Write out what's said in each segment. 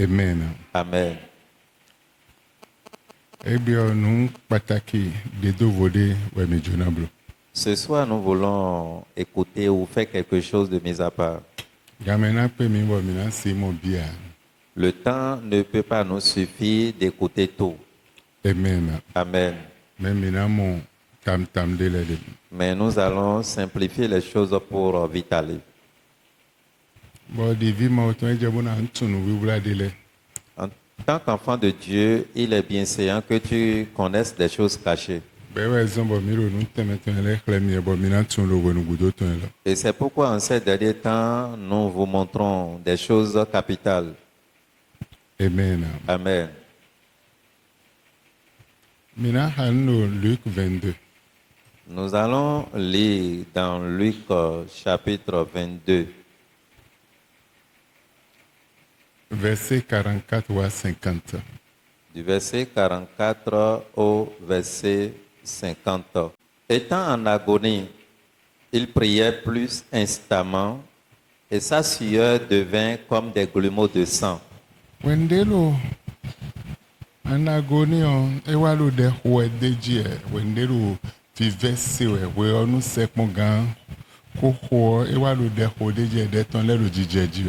Amen. Amen. Ebio nous pataki de do vode we me jonablo. Ce soir, nous voulons écouter ou faire quelque chose de mis à part. Gamena pe mi bo mina si mo bia. Le temps ne peut pas nous suffire d'écouter tout. Amen. Amen. Mais mina mo tam de le. Mais nous allons simplifier les choses pour vite aller. Bo di vi ma oto eje bona ntunu wi wula de le. En tant qu'enfant de Dieu, il est bien séant que tu connaisses des choses cachées. Be we zombo mi ro nu temeton le khle mi bo mina tun lo wonu gudo ton lo. Et c'est pourquoi en ces derniers temps, nous vous montrons des choses capitales. Amen. Amen. Mina hanno Luc 22. Nous allons lire dans Luc chapitre 22, Verset 44 ou 50. du verset 44 au verset 50. Étant en agonie, il priait plus instamment et sa sueur devint comme des grumeaux de sang. Wendelo anagoni on ewalo de ho deji wendelo fi verse we onu sekmo gan ko ho ewalo de ho deji de ton le lo jijeji.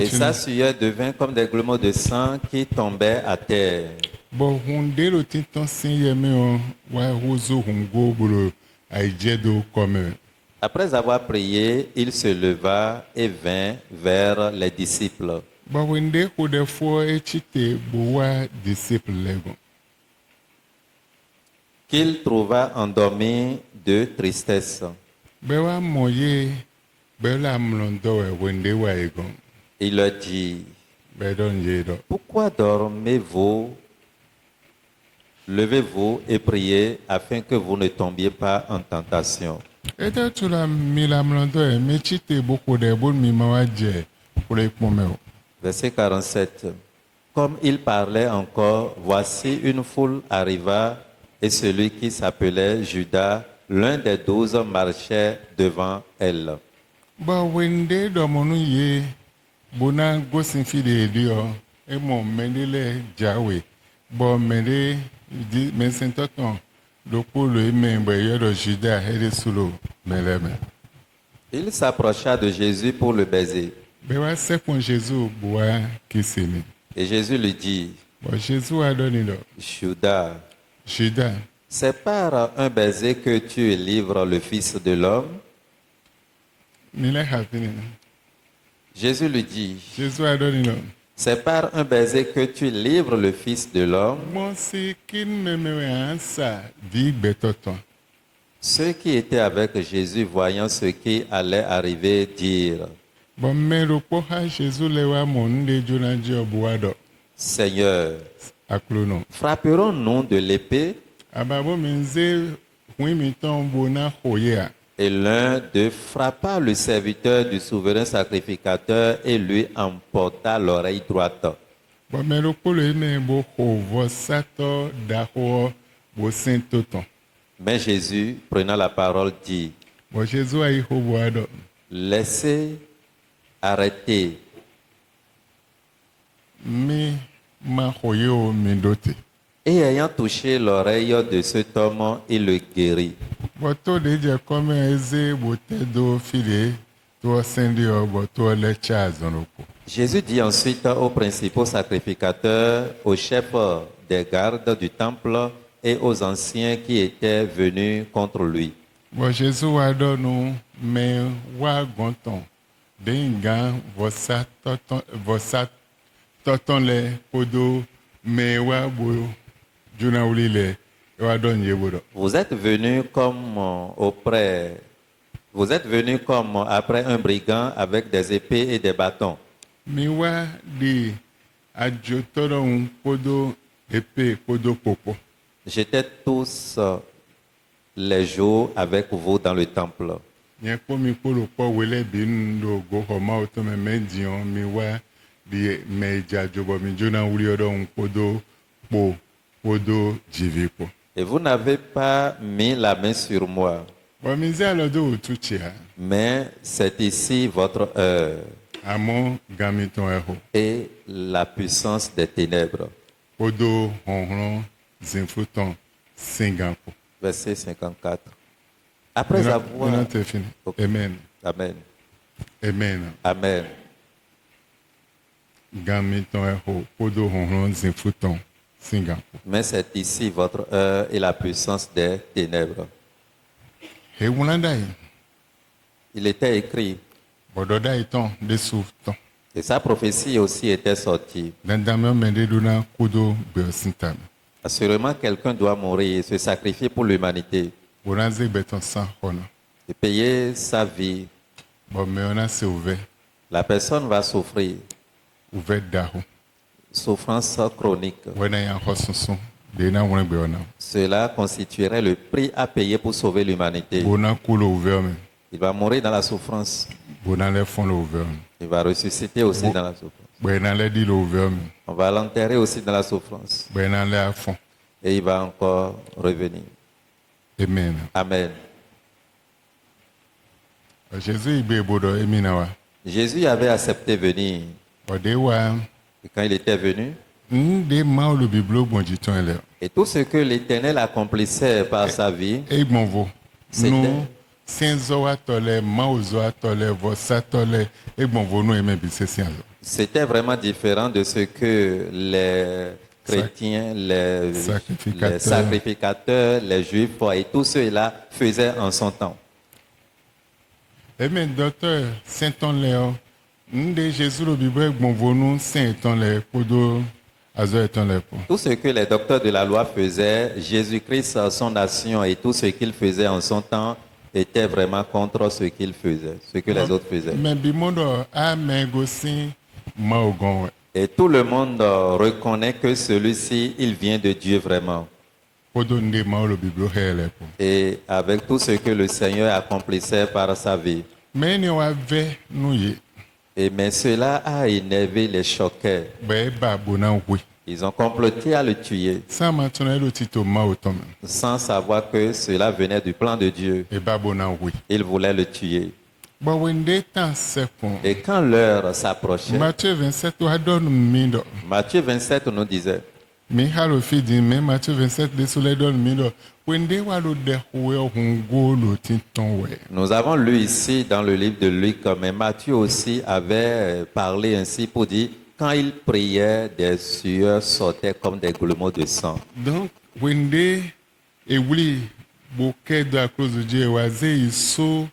Et sa sueur devint comme des grumeaux de sang qui tombaient à terre. Bo hundelo titon sin yeme on wa hozo hungo bolo aijedo comme. Après avoir prié, il se leva et vint vers les disciples. Bo wende ko de fo echite bo wa disciple lego. Qu'il trouva endormis de tristesse. Be wa moye be la mlondo wende wa egon. Il leur dit, Be don yedo. pourquoi dormez-vous? Levez-vous et priez afin que vous ne tombiez pas en tentation. Ete tula milamlondo mechite boko de bol mi mawaje pour les pomeo. Verset 47. Comme il parlait encore, voici une foule arriva et celui qui s'appelait Judas, l'un des 12, marchait devant elle. Ba wende do monu ye bona gosin fi de dio e mo mendele jawe. Bo mende di mensentoton do polo e membe yodo juda hele sulo meleme. Il s'approcha de Jésus pour le baiser. Be wa se kon Jésus boa kisini. Et Jésus lui dit, Bo Jésus a donné do. Judas, Juda c'est par un baiser que tu livres le Fils de l'homme? mile hapini. Jésus lui dit, Jésus a donné do. c'est par un baiser que tu livres le Fils de l'homme. Mon si kin memewe ansa vi betoton. Ceux qui étaient avec Jésus, voyant ce qui allait arriver, dirent, Bon mero po ha Jésus lewa mon de jona jobuado Seigneur, aklono. frapperons-nous de l'épée? Ababo menze huimiton bona hoyea. Et l'un d'eux frappa le serviteur du souverain sacrificateur et lui emporta l'oreille droite. Bon mero polo eme bo hovo sato da ho bo sentoton. Mais Jésus, prenant la parole, dit, Bon Jésus a hoboado. laissez arrêter. Mi ma hoyo mindote. Et ayant touché l'oreille de cet homme, il le guérit. Boto de je comme eze bote do file to sendi o boto le chazonoko. Jésus dit ensuite aux principaux sacrificateurs, aux chefs des gardes du temple et aux anciens qui étaient venus contre lui. Bon Jésus a donné mais wa gonton. Denga vosa toton le podo mais wa bo juna ulile wa don yebodo. Vous êtes venus comme après un brigand avec des épées et des bâtons. Mi wa di ajotoron podo épée podo popo. J'étais tous les jours avec vous dans le temple. Nye po mi polo po wele bin do go homa oto me mendion mi wa di meja jobo mi juna uliodo podo po podo jivipo. Et vous n'avez pas mis la main sur moi. Bon mi ze alodo utuchia. Mais c'est ici votre heure. Amo gamitɔn ɛho. et la puissance des ténèbres. Wodo honhlon zinfutɔn singanko. Verset 54. Après avoir... Maintenant, c'est fini. Ok. Amen. Amen. Amen. Amen. Gamitɔn ɛho. Wodo honhlon zinfutɔn singanko. Mais c'est ici votre heure et la puissance des ténèbres. Hewulandai. Il était écrit, Bododa itɔn de sutɔn. et sa prophétie aussi était sortie. Dandame mende duna kudo beosintam. Assurément, quelqu'un doit mourir et se sacrifier pour l'humanité Bonaze beton san hono. et payer sa vie. Bon meona se ouvert. La personne va souffrir, Ouvert daho. souffrance chronique. Wena yan hosunsun. De na wona beona. Cela constituerait le prix à payer pour sauver l'humanité. Bona kulo ouvert men. Il va mourir dans la souffrance. Bona le fond le ouvert men. Il va ressusciter aussi dans la souffrance. Bwena le di le ouvert men. On va l'enterrer aussi dans la souffrance. Bwena le a fond. Et il va encore revenir. Amen. Amen. Jésus ibe bodo eminawa. Jésus avait accepté venir. Odewa Et quand il était venu, nde ma le biblo bonjiton ele. et tout ce que l'Éternel accomplissait par sa vie, E gbonvo. C'était- No senzo atole, maozo atole, vosa atole. E gbonvo no eme bisesiazo. c'était vraiment différent de ce que les chrétiens, les sacrificateurs, les juifs et tous ceux-là faisaient en son temps. Amen, docteur, Saint-Ton Léo. Nde Jésus le Bible gbonvo no Saint-Ton le kodo azo eton le po. Tout ce que les docteurs de la loi faisaient, Jésus-Christ, son nation et tout ce qu'il faisait en son temps était vraiment contre ce qu'il faisait, ce que les autres faisaient. Mais bimondo a mengosi maogon. Et tout le monde reconnaît que celui-ci, il vient de Dieu vraiment. Kodo nde ma le Bible hele po. Et avec tout ce que le Seigneur accomplissait par sa vie. Mais ni wa ve nou ye. Mais cela a énervé les choqués. Be ba bonan oui. Ils ont comploté à le tuer Sa matuna lo tito ma otom. sans savoir que cela venait du plan de Dieu. E ba bonan oui. Ils voulaient le tuer. Bon wende tan sepon. Et quand l'heure s'approchait, Matthieu 27 wa don mindo. Matthieu 27 nous disait, Mi halo fidi mais Matthieu 27 de sole don mindo. Wende wa lo de we hungo lo tinton we. nous avons lu ici dans le livre de Luc, mais Matthieu aussi avait parlé ainsi pour dire, quand il priait, des sueurs sortaient comme des grumeaux de sang. Donc wende e wuli bouquet de la croix de Dieu waze iso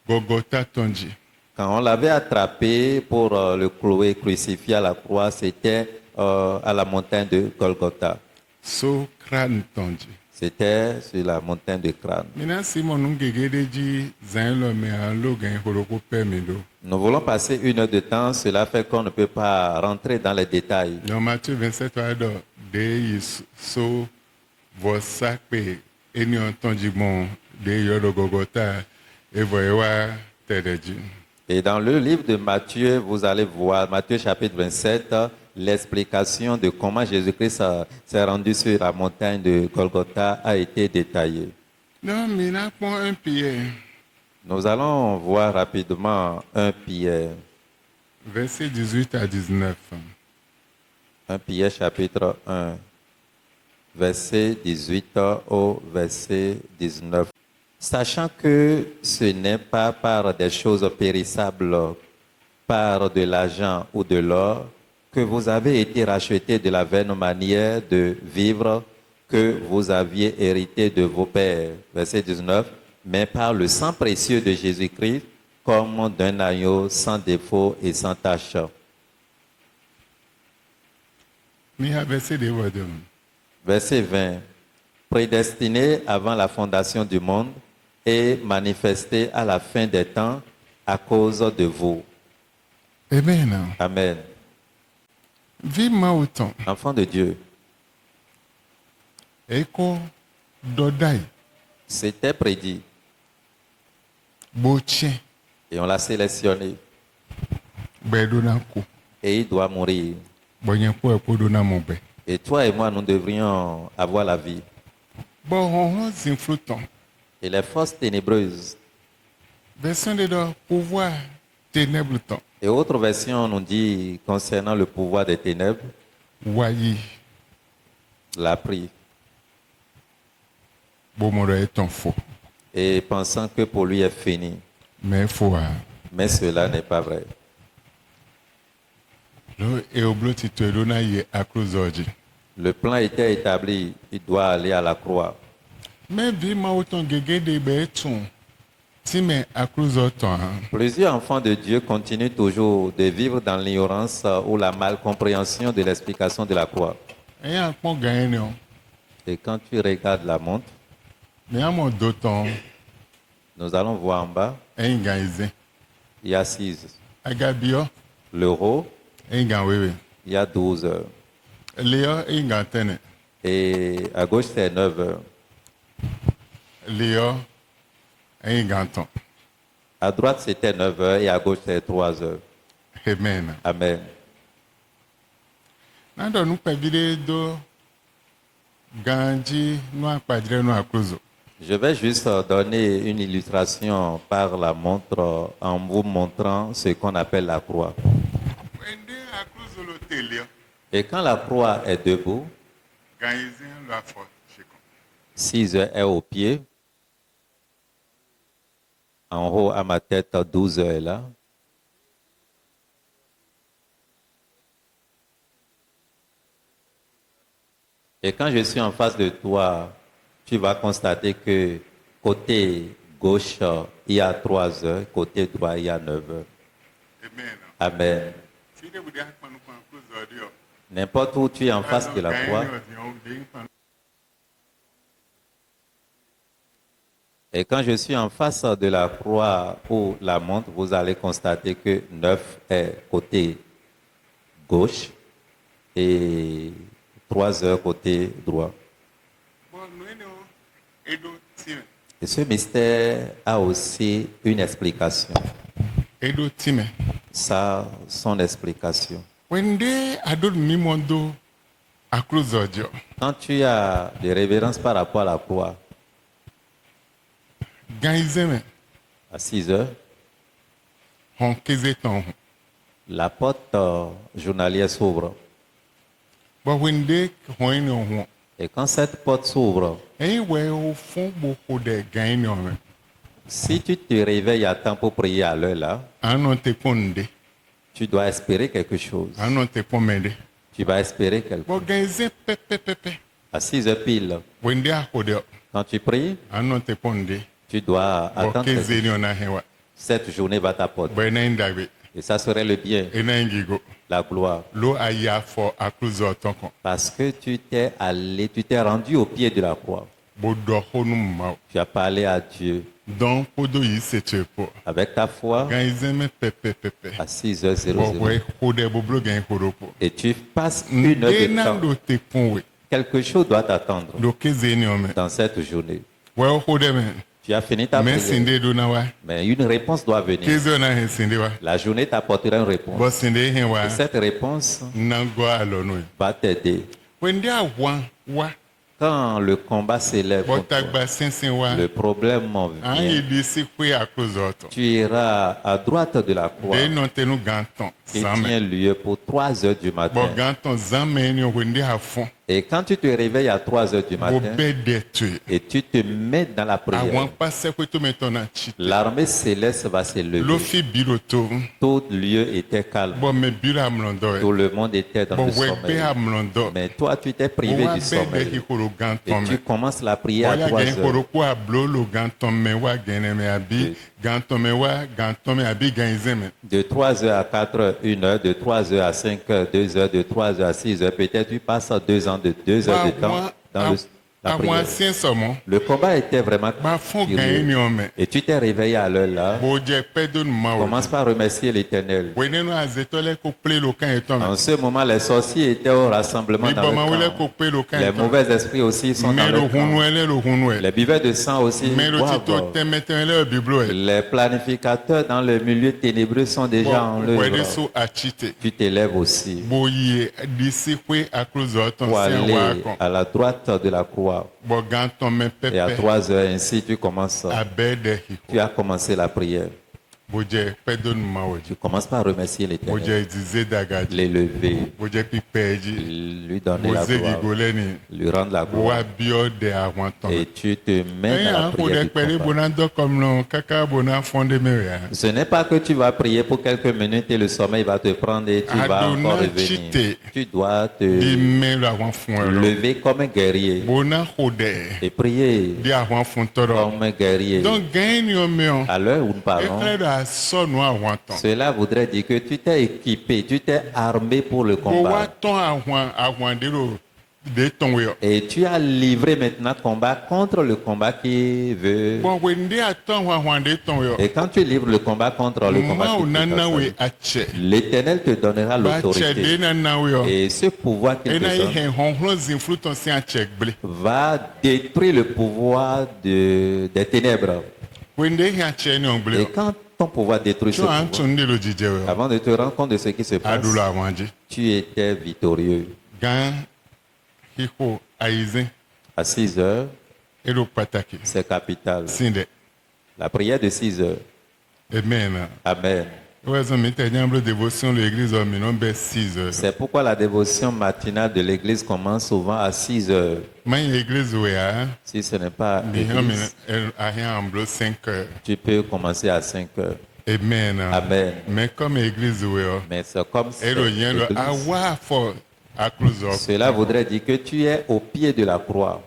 Gogota tonji. Quand on l'avait attrapé pour le clouer, crucifié à la croix, c'était à la montagne de Golgotha. So crâne tonji. C'était sur la montagne de Crâne. Mina Simon nungegedeji zain me alo gain horoko permido. Nous voulons passer 1 heure de temps, cela fait qu'on ne peut pas rentrer dans les détails. Dans Matthieu 27 ado de so vosa pe eni ontonji bon de yodo Gogota e voyewa tedeji. Et dans le livre de Matthieu, vous allez voir, Matthieu chapitre 27, l'explication de comment Jésus-Christ s'est rendu sur la montagne de Golgotha a été détaillée. Non, mina pon un pied. Nous allons voir rapidement 1 Pierre. Verset 18 à 19. 1 Pierre chapitre 1, verset 18 au verset 19. Sachant que ce n'est pas par des choses périssables, par de l'argent ou de l'or, que vous avez été rachetés de la vaine manière de vivre que vous aviez hérité de vos pères. Verset 19. Mais par le sang précieux de Jésus-Christ, comme d'un agneau sans défaut et sans tache. Mi ha verset de vodom. Verset 20. Prédestiné avant la fondation du monde et manifesté à la fin des temps à cause de vous. Amen. Amen. Vi ma autant. Enfants de Dieu, Eko dodai. c'était prédit Bochien. et on l'a sélectionné Bedonako. et il doit mourir. Bonyenko epodona mobe. Et toi et moi, nous devrions avoir la vie. Bon, on zinfruton. Et les forces ténébreuses Version de do pouvoir ténèbres temps Et autre version nous dit concernant le pouvoir des ténèbres, wayi l'a pris bomoro est ton faux et pensant que pour lui est fini. mais faut Mais cela n'est pas vrai. le et au bleu tu te donnes y à cause d'aujourd'hui Le plan était établi, il doit aller à la croix. mais vivement autant gégé de béton si mais à cause d'autant Plusieurs enfants de Dieu continuent toujours de vivre dans l'ignorance ou la malcompréhension de l'explication de la croix. et un point gagné non Et quand tu regardes la montre, mais à mon d'autant nous allons voir en bas, un gagné il y a 6 agabio l'euro, un gagné il y a 12 heures. Léo un gagné Et à gauche, c'est 9 heures. Léo un gagné À droite, c'était 9 heures et à gauche, c'est 3 heures. amen Amen. nando nous pas vidé do ganji nous a padre nous à cause Je vais juste donner une illustration par la montre en vous montrant ce qu'on appelle la croix. ende à cause le télé Et quand la croix est debout, gagné la faute 6 heures est au pied. En haut à ma tête, 12 heures est là. Et quand je suis en face de toi, tu vas constater que côté gauche, il y a 3 heures, côté droit, il y a 9 heures. amen Amen. si de vous dire pas nous à cause d'aujourd'hui N'importe où tu es en face de la croix, et quand je suis en face de la croix ou la montre, vous allez constater que 9 est côté gauche et 3 heures côté droit. bon nous et do time Et ce mystère a aussi une explication. et do time Ça, son explication. wende adol mimondo à cause d'aujourd'hui Quand tu as des révérences par rapport à la croix, gagné à 6 heures, on keze ton la porte journalière s'ouvre. bon wende hoine on Et quand cette porte s'ouvre, et ouais au fond beaucoup de gagné on si tu te réveilles à temps pour prier à l'heure là, anon te ponde tu dois espérer quelque chose. anon te pomede Tu vas espérer quelque bon chose. gagné pepe À 6 heures pile, wende a kode quand tu pries, anon te ponde tu dois bon attendre. keze ni on a hewa Cette journée va t'apporter. bon na ndabe Et ça serait le bien, et na ngigo la gloire. lo aya for à cause d'autant Parce que tu t'es allé, tu t'es rendu au pied de la croix. bo do honu ma Tu as parlé à Dieu donc podo yi se chepo avec ta foi gagné pepe à 6h00. bon ouais kode bo blo gagné koropo Et tu passes une heure de temps. nando te ponwe Quelque chose doit t'attendre do keze ni on dans cette journée. ouais kode men Tu as fini ta mais prière. sinde do na wa Mais une réponse doit venir. keze na he sinde wa La journée t'apportera une réponse. bo sinde he wa Et cette réponse nango alono va t'aider. wende a wa Quand le combat s'élève, bo contre toi, tagba sensen wa le problème an vient. yi di si kwe à cause d'autant Tu iras à droite de la croix de non te nous ganton qui zame tient lieu pour 3 heures du bo matin. ganton zame ni wende a fond Et quand tu te réveilles à 3 heures du bo matin bede tu et tu te mets dans la a wan prière, passe ko to metona chi l'armée céleste va se lever. lofi biroto Tout lieu était calme. bo me bira amlondo Tout le monde était dans bo le webe sommeil. amlondo Mais toi, tu t'es bo privé wa du bede sommeil. hikoro Et ganton tu me commences la prière à waya 3 gen heures. hikoro ko ablo lo ganton me wa gene me abi ganton me abi ganzeme De 3 heures à 4 heures, 1 heure. De 3 heures à 5 heures, 2 heures. De 3 heures à 6 heures. Peut-être tu passes 2 ans de 2 heures de temps dans la a prière. wan sien somo Le combat était vraiment ba fond furieux. gagné ni on me Et tu t'es réveillé à l'heure là. bo je pedo ma o Commence par remercier l'Éternel. wene no azetole ko ple lo kan eton En ce moment, les sorciers étaient au rassemblement mi dans bama wele le ko camp. ple lo kan Les eton mauvais esprits aussi sont dans me le lo hunu camp. ele lo hunu Les buveurs de sang aussi me lo tito boivent. temete ele biblo e Les planificateurs dans le milieu ténébreux sont déjà en bo wede l'œuvre. so achite Tu t'élèves aussi bo ye disi kwe akrozo oton pour sen wa aller kon à la droite de la croix. bo ganton me Et à pepe 3 heures, ainsi tu commences. abede hiko Tu as commencé la prière. Boje pedon Tu mawoji. commences par remercier l'Éternel, Boje dize dagaji. l'élever, Boje pipeji. lui donner la Boze gloire, gigoleni. lui rendre la Boa gloire. bio de awanton. Et tu te mets dans la Un prière du pere combat. bonando comme non kaka bona fonde meya. Ce n'est pas que tu vas prier pour quelques minutes et le sommeil va te prendre et tu vas Adonai encore revenir. chite. Tu dois te Di me la wan fun lo. lever comme un guerrier Bona hode. et prier Di awan fun toro. comme un guerrier. Donc gain yo meon. À l'heure où nous parlons, Ekle da so no awanton. cela voudrait dire que tu t'es équipé, tu t'es armé pour le Bo wa combat. ton awan de lo de ton yo. Et tu as livré maintenant combat contre le combat qui veut. Bon wende aton awan de ton yo. Et quand tu livres le combat contre le combat Ma qui o veut nana we t'assailler, ache. l'Éternel te donnera Ba che de l'autorité. nana we yo. Et ce pouvoir qu'il E te na donne ihe honhlo zinflu ton si ache gble. va détruire le pouvoir des ténèbres. Wende ihe ache ni on Et gble. quand ton pouvoir détruit ce So an pouvoir, tun de lo jije we. avant de te rendre compte de ce qui se passe, Adula awanji. tu étais victorieux. Gan hiko aizen À 6 heures, e lo pataki. c'est capital. Sinde. La prière de 6 heures. Amen. Amen. Ouais, ça m'était dit une dévotion de l'église au minimum 6 heures. C'est pourquoi la dévotion matinale de l'église commence souvent à 6 heures. Mais l'église ouais, Si ce n'est pas bien l'église, a rien en bleu 5 heures. tu peux commencer à 5 heures. Amen. Amen. Mais comme l'église ouais, Mais c'est comme ça. et le lien le avoir fort à cause of. Cela voudrait dire que tu es au pied de la croix.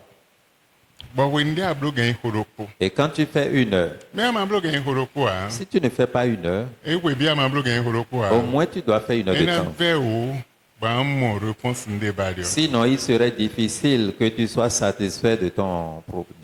Bon, when they a blog gain horoko. Et quand tu fais 1 heure, Mais un blog gain horoko hein. si tu ne fais pas 1 heure, Et oui bien un blog gain horoko au hein. moins tu dois faire 1 heure Et de na temps. ve o ba mo réponse ndé badio. Sinon, il serait difficile que tu sois satisfait de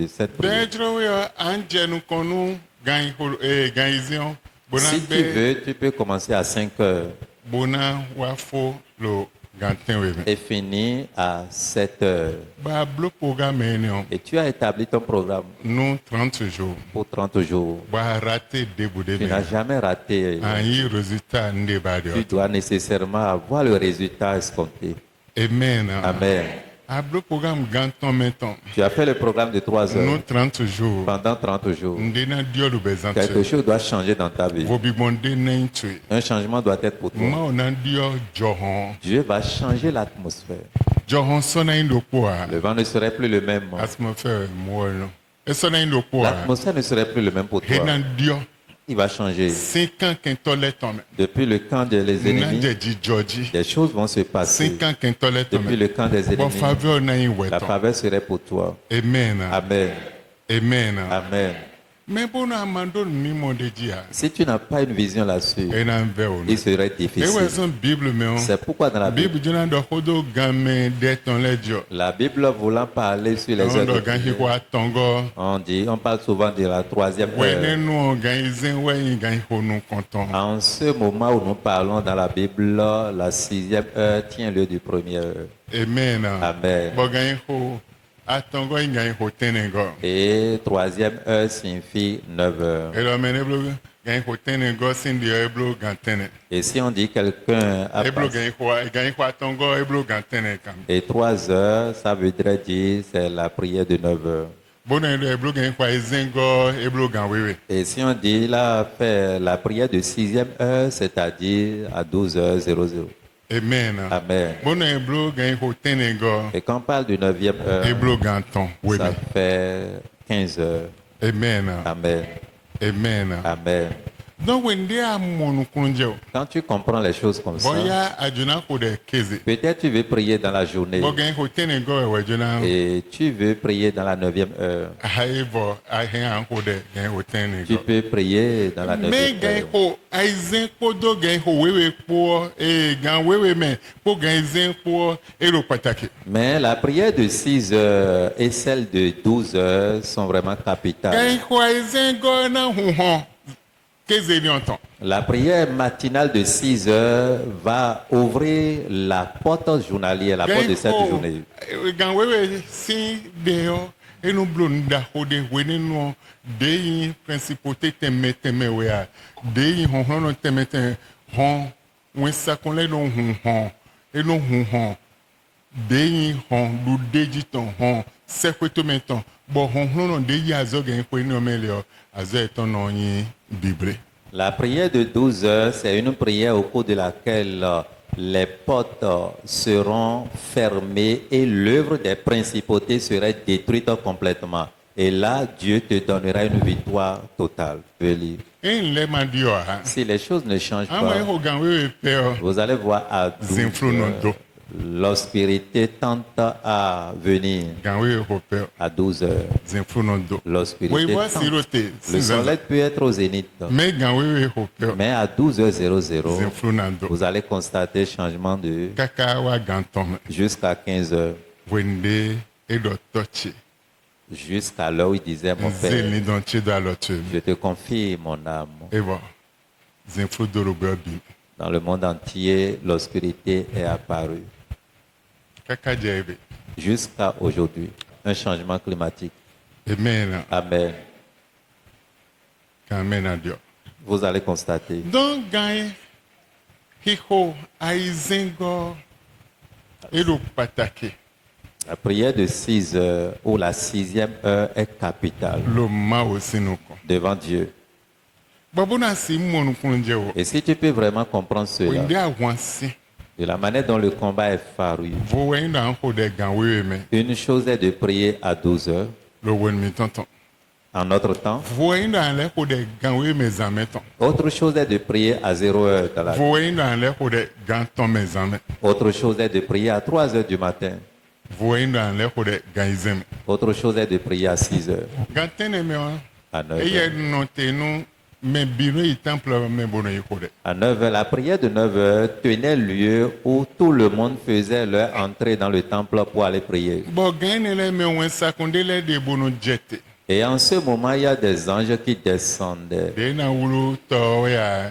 cette prière. Dentro we anje nu konu gain horo gain izion. Bona Si tu be veux, tu peux commencer à 5 heures bona wa fo lo gantin we. et finir à 7 heures. Ba blog programme enion. Et tu as établi ton programme Nous 30 jours. pour 30 jours. Ba raté debout de Tu n'as jamais raté. un résultat ndé badio. Tu dois nécessairement avoir le résultat escompté. Amen. Amen. A blog programme ganton maintenant. Tu as fait le programme de 3 Nous heures 30 jours. pendant 30 jours. Ndé na dio lu bezante. Quelque chose doit changer dans ta vie. Vobi bonde naintwe. Un changement doit être pour toi. Ma ona dio johon. Dieu va changer l'atmosphère. Johon sona indo kwa. Le vent ne serait plus le même. Atmosphère mono. E sona indo kwa. L'atmosphère ne serait plus le même pour toi. Henan dio. Il va changer. 5 ans qu'un toilet tombe. Depuis le camp des ennemis, Nande di Georgie. des choses vont se passer. 5 ans qu'un toilet Depuis tombe. le camp des Bon ennemis, faveur na in la weton. faveur serait pour toi. Amen. Amen. Amen. Amen. Mais bon amando ni monde dia. Si tu n'as pas une vision là-dessus, Enan veo. il serait E difficile. we son Bible me on. C'est pourquoi dans la Bible, Bible jona do hodo game de ton ledio. la Bible voulant parler sur les On heures do de gan prière, hiko tongo. on parle souvent de la 3e heure. Wenenu gan izen we gan honu konton. En ce moment où nous parlons dans la Bible, la 6e heure tient lieu du 1er heure. Amen. Amen. Bo gan ho atongo gan ho tenengo. Et 3e heure signifie 9 heures. E lo mene blo gan ho tenengo sin di eblo gan tene. Et si on dit quelqu'un a Eblo passé, gan ho atongo eblo gan tene kam. et 3 heures, ça voudrait dire c'est la prière de 9 heures. Bona ndo eblo gan ho izengo eblo gan wewe. Et si on dit là, fait la prière de 6e heure, c'est-à-dire à 12h00. Amen. Amen. Bona eblo gan ho tenengo Et quand on parle de 9e heure, eblo gan ton ça wewe. fait 15 heures. Amen. Amen. Amen. Amen. Donc wende amonu kunjeo. Quand tu comprends les choses comme ça, Boya ajuna ko de keze. peut-être tu veux prier dans la journée Bo gan ho tenengo we jona. et tu veux prier dans la 9e heure. Haivo ahen anko de gan ho Tu tenengo. peux prier dans la Me 9e gan heure. ho aizen ko do gan ho wewe po gan wewe men po gan izen po ero pataki. Mais la prière de 6 heures et celle de 12 heures sont vraiment capitales. Gan ho aizen go na hu hon. Keze ni onton. La prière matinale de 6 heures va ouvrir la porte journalière, la porte de cette journée. Gan wewe si de yo enu blon da ho de wene no de yin principauté teme we a. De yin hon no teme hon wen sakon le no hun hon. Enu hun hon. De yin hon lu deji ton hon sekweto menton. Bo hon no de yi azo gen ko ni o mele o azo eton no yin bible. La prière de 12 heures, c'est une prière au cours de laquelle les portes seront fermées et l'œuvre des principautés serait détruite complètement. Et là, Dieu te donnera une victoire totale. Je vais lire. En le ma di ha. Si les choses ne changent Ama pas, ho gan we pe o. vous allez voir à 12 Zinflu no do. heures, l'obscurité tente à venir. Gan we ho pe o. À 12 heures, Zinflu no do. We l'obscurité wa tente. sirote. Le soleil peut être au zénith. Me gan we ho pe o. Mais à 12h00, Zinflu na do. vous allez constater changement de Kaka wa gan tom. jusqu'à 15h, Wende e do tochi. jusqu'à l'heure où il disait mon père, Zeli don chi da lo tu. je te confie mon âme. E bo. Zinflu do ro gbe bi. Dans le monde entier, l'obscurité est apparue. Kaka jebe. Jusqu'à aujourd'hui, un changement climatique. Amen. Amen. Amen a Dieu. Vous allez constater. Donc, gagne, hiho, aizengo, et le patake, La prière de 6 heures ou la 6e heure est capitale le ma aussi nous. devant Dieu. Babona si mon kunjeo, Et si tu peux vraiment comprendre cela, wende awansi, de la manière dont le combat est faru, vowe na ho de ganwe me, une chose est de prier à 12 heures. le wen mi tonton. En notre temps, Vowe na le ho de ganwe me zameton. autre chose est de prier à 0 heure dans la nuit. Vowe na le ho de ganton me zame. Autre chose est de prier à 3 heures du matin. Vowe na le ho de ganizem. Autre chose est de prier à 6 heures, Gantene me wa, à 9 eye heures. no te no me biro i temple me bono i ho de. À 9 heures, la prière de 9 heures tenait lieu où tout le monde faisait leur entrée dans le temple pour aller prier. Bo gagne le me wen sakonde le de bono jete. Et en ce moment, il y a des anges qui descendaient. De na wulu to ya,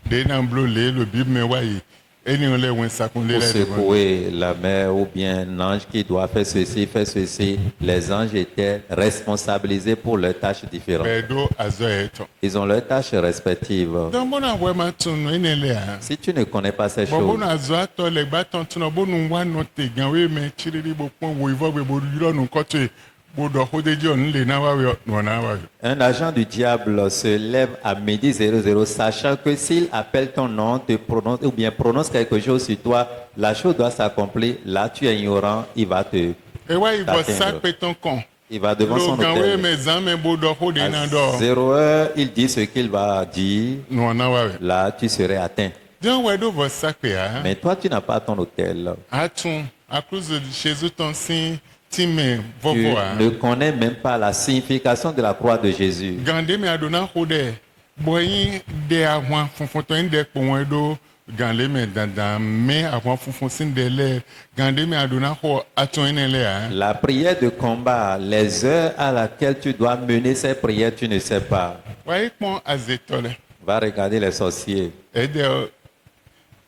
de na blo le bib me wa yi. Eni le wen sakonde Pour le de bono. secouer la mer ou bien un ange qui doit faire ceci, faire ceci. Les anges étaient responsabilisés pour leurs tâches différentes. Bedo azo eto. Ils ont leurs tâches respectives. Donc bona we ma tunu ene le ha. Si tu ne connais pas ces Bo choses, bona azo ato le ba ton tunu bonu wa no te gan we me chiriri bo pon wo ivo be bo yiro nu ko te bo do ho de jo nle na wa we no na wa. un agent du diable se lève à midi 00, sachant que s'il appelle ton nom, te prononce, ou bien prononce quelque chose sur toi, la chose doit s'accomplir. Là, tu es ignorant, il va te, E wa ivo T'atteindre. sa pe ton kon. il va devant Lo son gan we hôtel. me zame bo do ho de na À do. 0 heure, il dit ce qu'il va dire. No na wa we. Là, tu serais atteint. Donc we do vo sa pe ha. Mais toi, tu n'as pas ton hôtel. Atun à cause de Jésus ton sin time Tu vovo ha. ne connais même pas la signification de la croix de Jésus. Gande me adona ho de. Boyin de àwọn funfun to ń de po wọn do gande me dandan me àwọn funfun sin de le gande me adona ho atun ene le ha. La prière de combat, les heures à laquelle tu dois mener ces prières, tu ne sais pas. Wa ipon azetole. Va regarder les sorciers. E de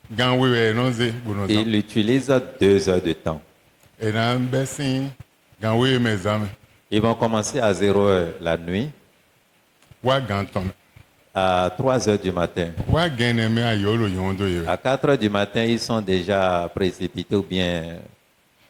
gan wewe no ze bono dan. Il utilise 2 heures de temps. E na besin gan wewe me zame. Ils vont commencer à 0 heure la nuit, Wa gan ton. à 3 heures du matin. Wa gene me ayolo yondo ye. À 4 heures du matin, ils sont déjà précipités ou bien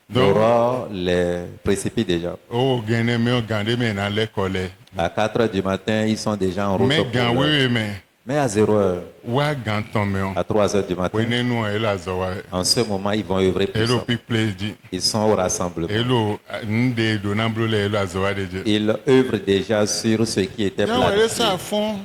Donc l'aurore les précipite déjà. o gene me o gande me na le kole. À 4 heures du matin, ils sont déjà en route. Me pour gan leur- wewe me Mais à 0 heure, wa gan ton me on. à 3 heures du matin, Wene nu ela zo wa. en ce moment, ils vont œuvrer pour Elo ça. people di. Ils sont au rassemblement. Elo nde do na blo le elo azowa de je. Ils œuvrent déjà sur ce qui était Ya wa planifié. sa fon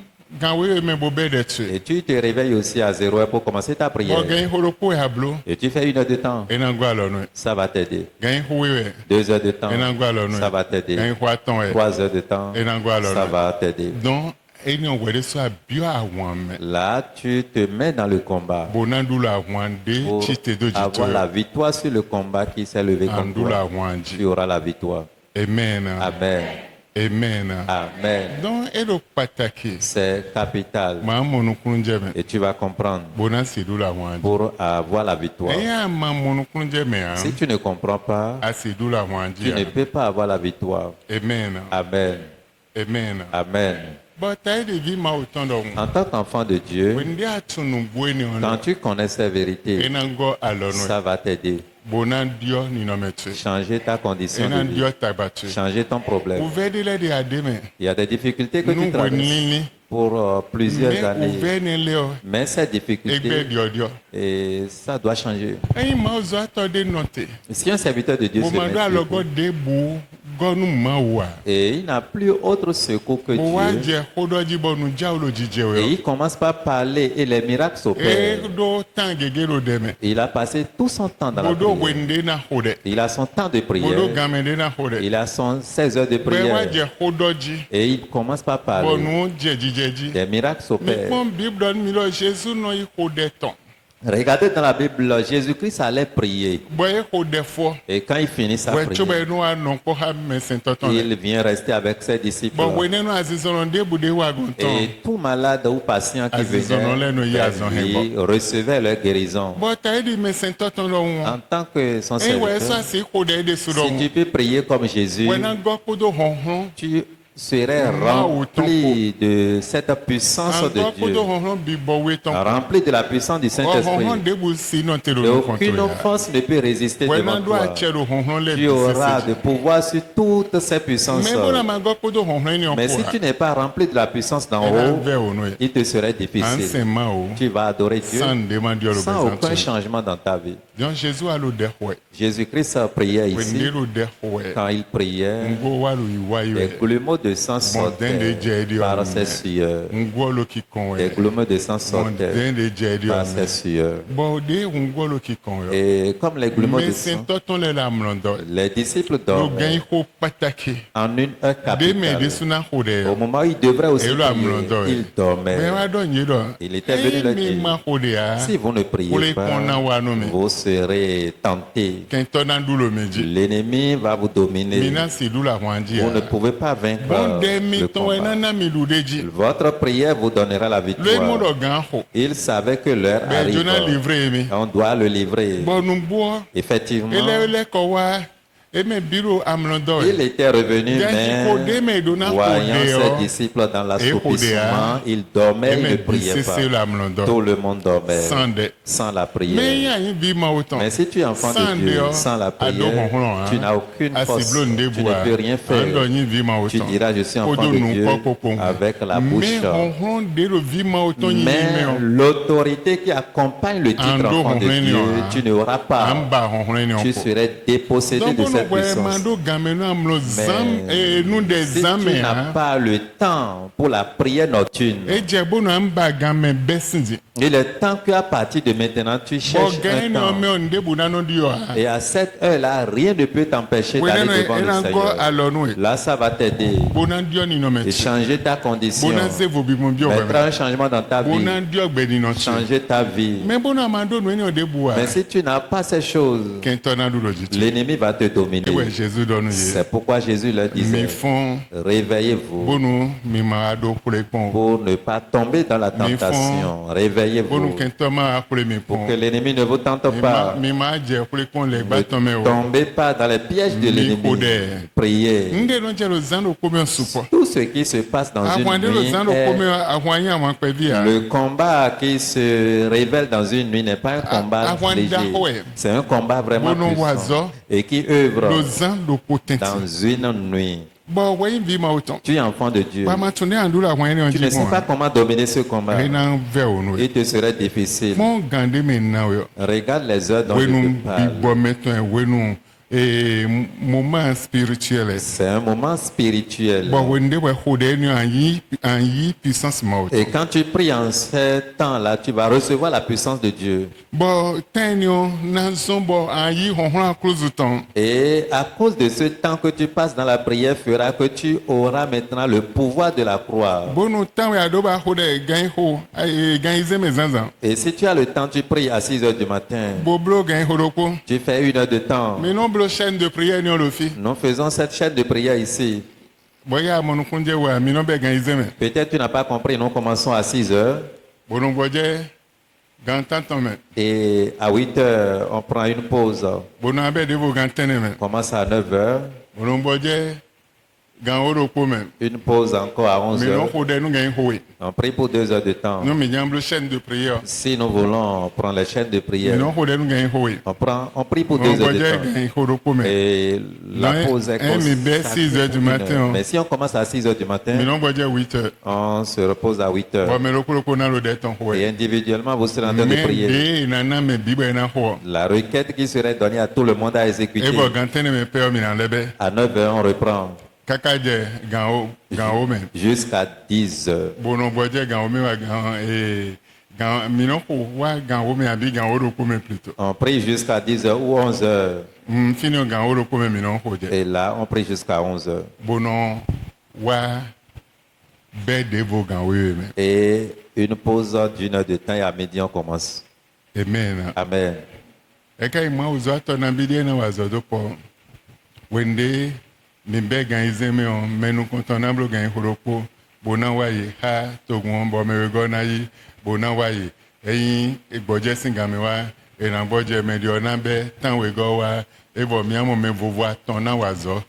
gan wewe me bo be de tu. Et tu te réveilles aussi à 0 heure pour commencer ta Bo prière. gan holo po ya blo. Et tu fais 1 heure de temps. E na gwa lo no. Ça va t'aider. Gan ho wewe. 2 heures de temps. E na gwa lo no. Ça va t'aider. Gan ho aton e. 3 heures de temps. Et dans quoi, alors? Ça va t'aider. Donc eni on wede so abio awon me. Là, tu te mets dans le combat Bonandula awon de pour chite do avoir jito. la victoire sur le combat qui s'est levé contre Andula toi. awon Tu ji. auras la victoire. Amen. Amen. Amen. Amen. Donc elo pataki. C'est capital. Ma monu kunje me. Et tu vas comprendre Bona sidula awon ji. pour avoir la victoire. E ya ma monu kunje me ha. Si tu ne comprends pas, Asidula awon tu ji. ne peux pas avoir la victoire. Amen. Amen. Amen. Amen. But I de vi ma uton do. En tant qu'enfant de Dieu, When they atunu bweni quand on. tu connais ces vérités, Enango alono. ça va t'aider. Bona dio ni no metu. changer ta condition Ena de vie, dio tabatu. changer ton problème. Ouvert de la de ademe. Il y a des difficultés que tu Nous traverses wenlini. pour plusieurs Mais années. ouvert ne leo. Mais ces Egbe difficultés, dio. et ça doit changer. Eyi ma ozo atode note. Si un serviteur de Dieu se Bomando met alogo debout debu gonu mawa. et il n'a plus autre secours que Bo wa Dieu, je kodoji bonu jawlo jije et we. il commence par parler et les miracles E s'opèrent. do tangege lo deme. Il a passé tout son temps dans la Bodo prière. wende na hode. Il a son temps de Bodo prière. gamende na hode. Il a son 16 heures de Be wa prière. je kodoji. Et il commence par parler. Bonu jejijeji. Des miracles Mi s'opèrent. pon Bible mi lo Jésus no yi hode ton. Regardez dans la Bible, Jésus-Christ allait prier. Boye hode fo. Et quand il finit sa We prière, chobe no anon ko ha mesen toton. il vient rester avec ses disciples. Bon we no azizono debu de wa gonton. Et tout malade ou patient qui Azizon venait ole no yi azon vers lui recevait leur guérison. Bon ta di mesen toton lo won. En tant que son E we so serviteur, si hode de su lo si won. tu peux prier comme Jésus, We na go ko do honhon. tu serais rempli de cette puissance de An go ko do Dieu, honhon bi bo we ton. rempli de la puissance du Honhon Saint-Esprit. debu si no te Et lo aucune konto. force ne peut résister We devant na do toi. a che do honhon le Tu auras de pouvoir sur toutes ces puissances. Mais bon ma go ko do honhon ni on Mais ko. si tu n'es pas rempli de la puissance d'en haut, il te serait difficile. Enseignement o. Tu vas adorer Dieu Sans demander le sans aucun besoin. changement dans ta vie. Donc Jésus a le derwe. Jésus-Christ priait We ici. ne le derwe. Quand il priait, Ngo wa lu iwa des iwe. grumeaux de sang Montagne de sortaient Jésus. par ses sueurs. Ngo lo ki kon Des we. grumeaux de sang sortaient Montagne de Jésus. par ses sueurs. Bon de ngo lo ki kon yo. Et comme les grumeaux de Mais sang, c'est toton le la mlondo. les disciples Lo dormaient gain ko pataki. en une heure De me de capitale. suna ho de. Au moment où il devrait aussi Et là, prier, mlondo. il dormait. Mais wa don yi do. Il était venu leur dire, ma ho de ya. si vous ne Pour les priez pas, kona wa no me. vous serez tentés. Kento na dulo meji. L'ennemi va vous dominer. Mina si dula wanji Vous ne ya. pouvez pas vaincre Bon de mi le ton we combat. na mi lu deji. Votre prière vous donnera la Le victoire. mo do gan ho. Il savait que l'heure Ben Jona arrive. livre mi. On doit le livrer. Bon nous bois. Effectivement, Ele ko wa. E me biro amlondo. il était revenu, mais voyant ses disciples dans l'assoupissement, il dormait, il ne priait pas. Tout le monde dormait sans la prière. Mais si tu es enfant de Dieu, sans la prière, tu n'as aucune force, tu ne peux rien faire. Tu diras, je suis enfant de Dieu avec la bouche. Mais l'autorité qui accompagne le titre enfant de Dieu, tu n'auras pas. Tu serais dépossédé de cette puissance. Mais si tu n'as pas le temps pour la prière nocturne, il est temps qu'à partir de maintenant, tu cherches un temps. Et à cette heure-là, rien ne peut t'empêcher d'aller devant le Seigneur. Là, ça va t'aider. Et changer ta condition. Mettre un changement dans ta vie. Changer ta vie. Mais si tu n'as pas ces choses, l'ennemi va te dominer. C'est pourquoi Jésus leur disait, réveillez-vous pour ne pas tomber dans la tentation. Réveillez-vous pour que l'ennemi ne vous tente pas. Ne tombez pas dans les pièges de l'ennemi. Priez. Tout ce qui se passe dans une nuit le combat qui se révèle dans une nuit n'est pas un combat léger. C'est un combat vraiment puissant et qui œuvre dans une nuit. Tu es enfant de Dieu. Tu ne sais pas comment dominer ce combat. Il te serait difficile. Regarde les heures dont je te parle. Moment spirituel. C'est un moment spirituel. Et quand tu pries en ce temps-là, tu vas recevoir la puissance de Dieu. Et à cause de ce temps que tu passes dans la prière fera que tu auras maintenant le pouvoir de la croix. Et si tu as le temps, tu pries à 6 heures du matin. Tu fais 1 heure de temps. Chaîne de prière nous faisons cette chaîne de prière ici. Peut-être tu n'as pas compris, nous commençons à 6 heures. Et à 8 heures, on prend une pause. On commence à 9 heures. gan oro ko me Une pause encore à 11 me no heures. ko de nu gan howe On prie pour 2 heures de temps. no me jamble chaîne de prière Si nous voulons prendre les chaînes de me prière, no ko de nu gan howe on prie pour on 2 heures boje de temps. gan oro ko me Et la Non, pause est mais ben, 6 heures du matin. Mais si on commence à 6 heures du me matin, no boje 8 heures on se repose à 8 bo heures. me ro ko na ro de ton howe Et individuellement, vous serez en train de me prier. de na na me bible na ho La requête qui serait donnée à tout le monde à exécuter. e bo gan tene me pe o mi na lebe À 9 heures, on reprend kaka je gan o me jusqu'à 10 heures. bo no boje gan o me wa gan gan mi no ko wa gan o me abi gan oro ko me plutôt On prie jusqu'à 10 heures ou 11 heures. fini gan oro ko me mi no ho je Et là, on prie jusqu'à 11 heures. bo no wa be de vo gan o me Et une pause d'1 heure de temps et à midi, on commence. amen Amen. e kai ma uzo to na bi de na wa zo do po wende mi be gan izeme on menu contenable gan horoko bo na wa yi ha to gun bo me go na yi bo na wa yi eyin igboje singa mi wa ena gboje me di ona be tan we go wa e bo mi amo me vovo aton na wa zo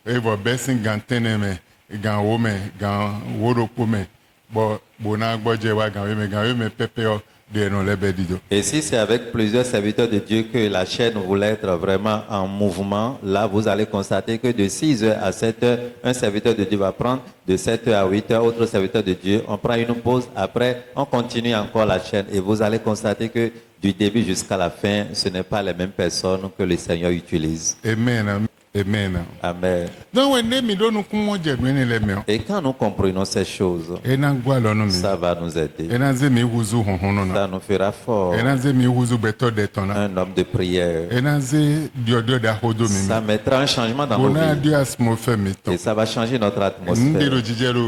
e bo be singa teneme gan wo me gan horoko me bo na gboje wa gan we me pepe o de no lebe dido. Et si c'est avec plusieurs serviteurs de Dieu que la chaîne voulait être vraiment en mouvement, là, vous allez constater que de 6 heures à 7 heures, un serviteur de Dieu va prendre, de 7 heures à 8 heures, autre serviteur de Dieu, on prend une pause, après, on continue encore la chaîne et vous allez constater que du début jusqu'à la fin, ce n'est pas les mêmes personnes que le Seigneur utilise. Amen. Amen. Amen. Donc, when mi do nu kumo je mene le me. Et quand nous comprenons ces choses, E na gwa lo no mi. ça va nous aider. E na ze mi huzu honhono na. Ça nous fera fort. E na ze mi huzu beto de tona. Un homme de prière. E na ze dio da hodo mi. Ça mettra un changement dans nos Bona vies. dio asmo fe mi to. Et ça va changer notre Nde atmosphère. lo jijero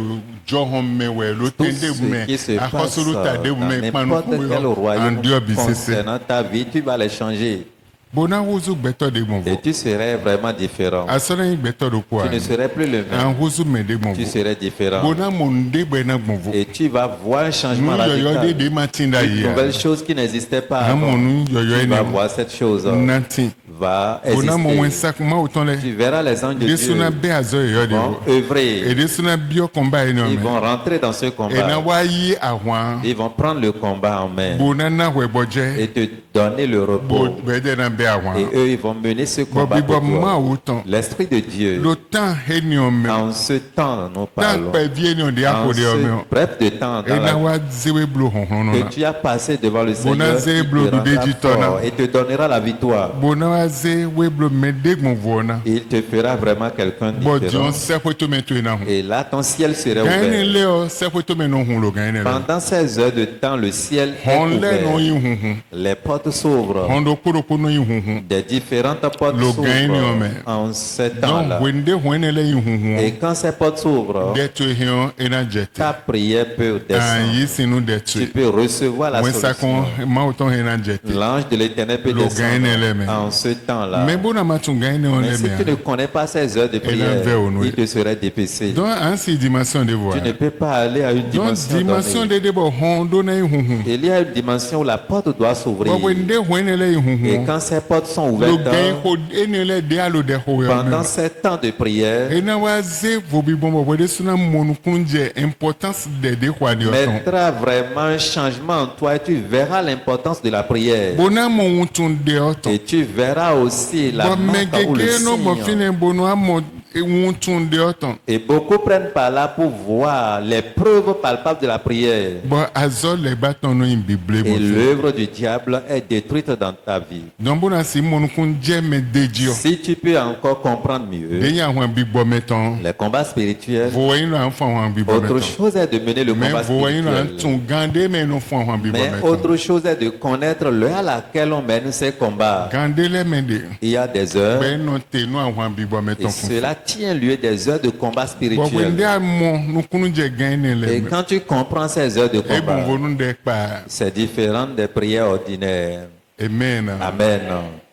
jo hom me we lo Tout tende ce me. qui se passe Akosuru ta de dans me panu n'importe quel en royaume dio bisese. concernant ta vie, tu vas les changer. Bona huzu beto de bon Et vo. tu serais vraiment différent. Asona yi beto do kwa. Tu ne serais plus le même. An huzu me de bon Tu vo. serais différent. Bona monde be na bon vo. Et tu vas voir un changement Nu yo yo de radical. de matinda Une yi. nouvelle chose qui n'existait pas Amo avant. nu yo yo Tu vas ene. voir cette chose Nanti. va Bona mo wen exister. sak ma oton le. Tu verras les anges de De Dieu suna be azo yo de vont vo. œuvrer. Ede suna bio combat eno Ils me. vont rentrer dans ce Ena combat. wa yi ahwan. Ils vont prendre le combat en main Bona na we boje. et te donner le Bo repos. bede na be ahwan. Et eux, ils vont mener ce Bo combat bibo pour ma toi. oton. L'Esprit de Dieu, Le temps henio me. en ce temps, nous Tant parlons. pe vie ni de En akode o me. ce bref de temps dans Ena la wa zewe blo honhono que na. tu as passé devant le Bona Seigneur, ze il te blo du rendra deji tona. fort et te donnera la victoire. Bona wa ze we blo me de gbon vona. Il te fera vraiment quelqu'un Bo différent. dion se ko to me to ina hu. Et là, ton ciel sera Gaine ouvert. le o se ko to me no hu lo gaine le. Pendant 16 heures de temps, le ciel est Hon le no yi ouvert. hu hu. Les portes s'ouvrent. Hondo kuro ko no yi hu hu. Des différentes portes Le gain, s'ouvrent mais- en ce Donc temps-là. wende wene le yi hu hu. Et quand ces portes s'ouvrent, De to hion ena jete. ta prière peut An descendre. yi sinu de Tu tu. peux recevoir la Wen sa solution. kon ma oton ena jete. L'ange de l'éternel peut Le gain, mais- descendre en ce temps-là. Mais bona ma tun gaine on Mais le si tu ne me. connais pas ces heures de prière, vers au il te serait dépêché. Donc an si dimension de voir. Tu ne peux pas aller à une Donc dimension dimension donnée. de bo hondo na yi hu hu. Il y a une dimension où la porte doit s'ouvrir. Bo wende wene le yi hu Et hu. quand ces portes sont Le ouvertes, gain ko ene le de alo de ho yo pendant me. ces temps de prière, Ena wa ze vobi bombo wede suna monu kunje importance de kwa de oton. mettra vraiment un changement en toi et tu verras l'importance de la prière. Bona mo untun de oton. Et tu verras aussi la Bon me marque ou le gege no mo signe. fine bono amo untun de oton. Et beaucoup prennent par là pour voir les preuves palpables de la prière. Bon azol le baton no in bible Et bo. l'œuvre du diable est détruite dans ta vie. Donc bona si monu kunje me dedio. Si tu peux encore comprendre mieux De ya hwan bigbo meton. les combats spirituels, Vo yin an fon hwan bigbo autre meton. chose est de mener le Mais combat vo yin an spirituel. tun gande me no fon hwan bigbo Mais meton. autre chose est de connaître l'heure à laquelle on mène ces combats. Gande le me de. Il y a des heures Ben no te no hwan bigbo et meton fun. cela tient lieu des heures de combat Bon wende spirituel. amo no kunje gaine le. Et quand tu comprends ces heures de E bon combat, vonu de pa. c'est différent des prières ordinaires. Amen. Amen.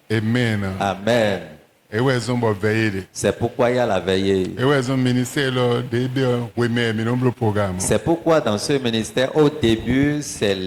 Amen. Amen. ewe zon bo veille. C'est pourquoi il y a la veillée. Ewe zon ministère là début weme mi nombre programme. C'est pourquoi dans ce ministère, au début, c'est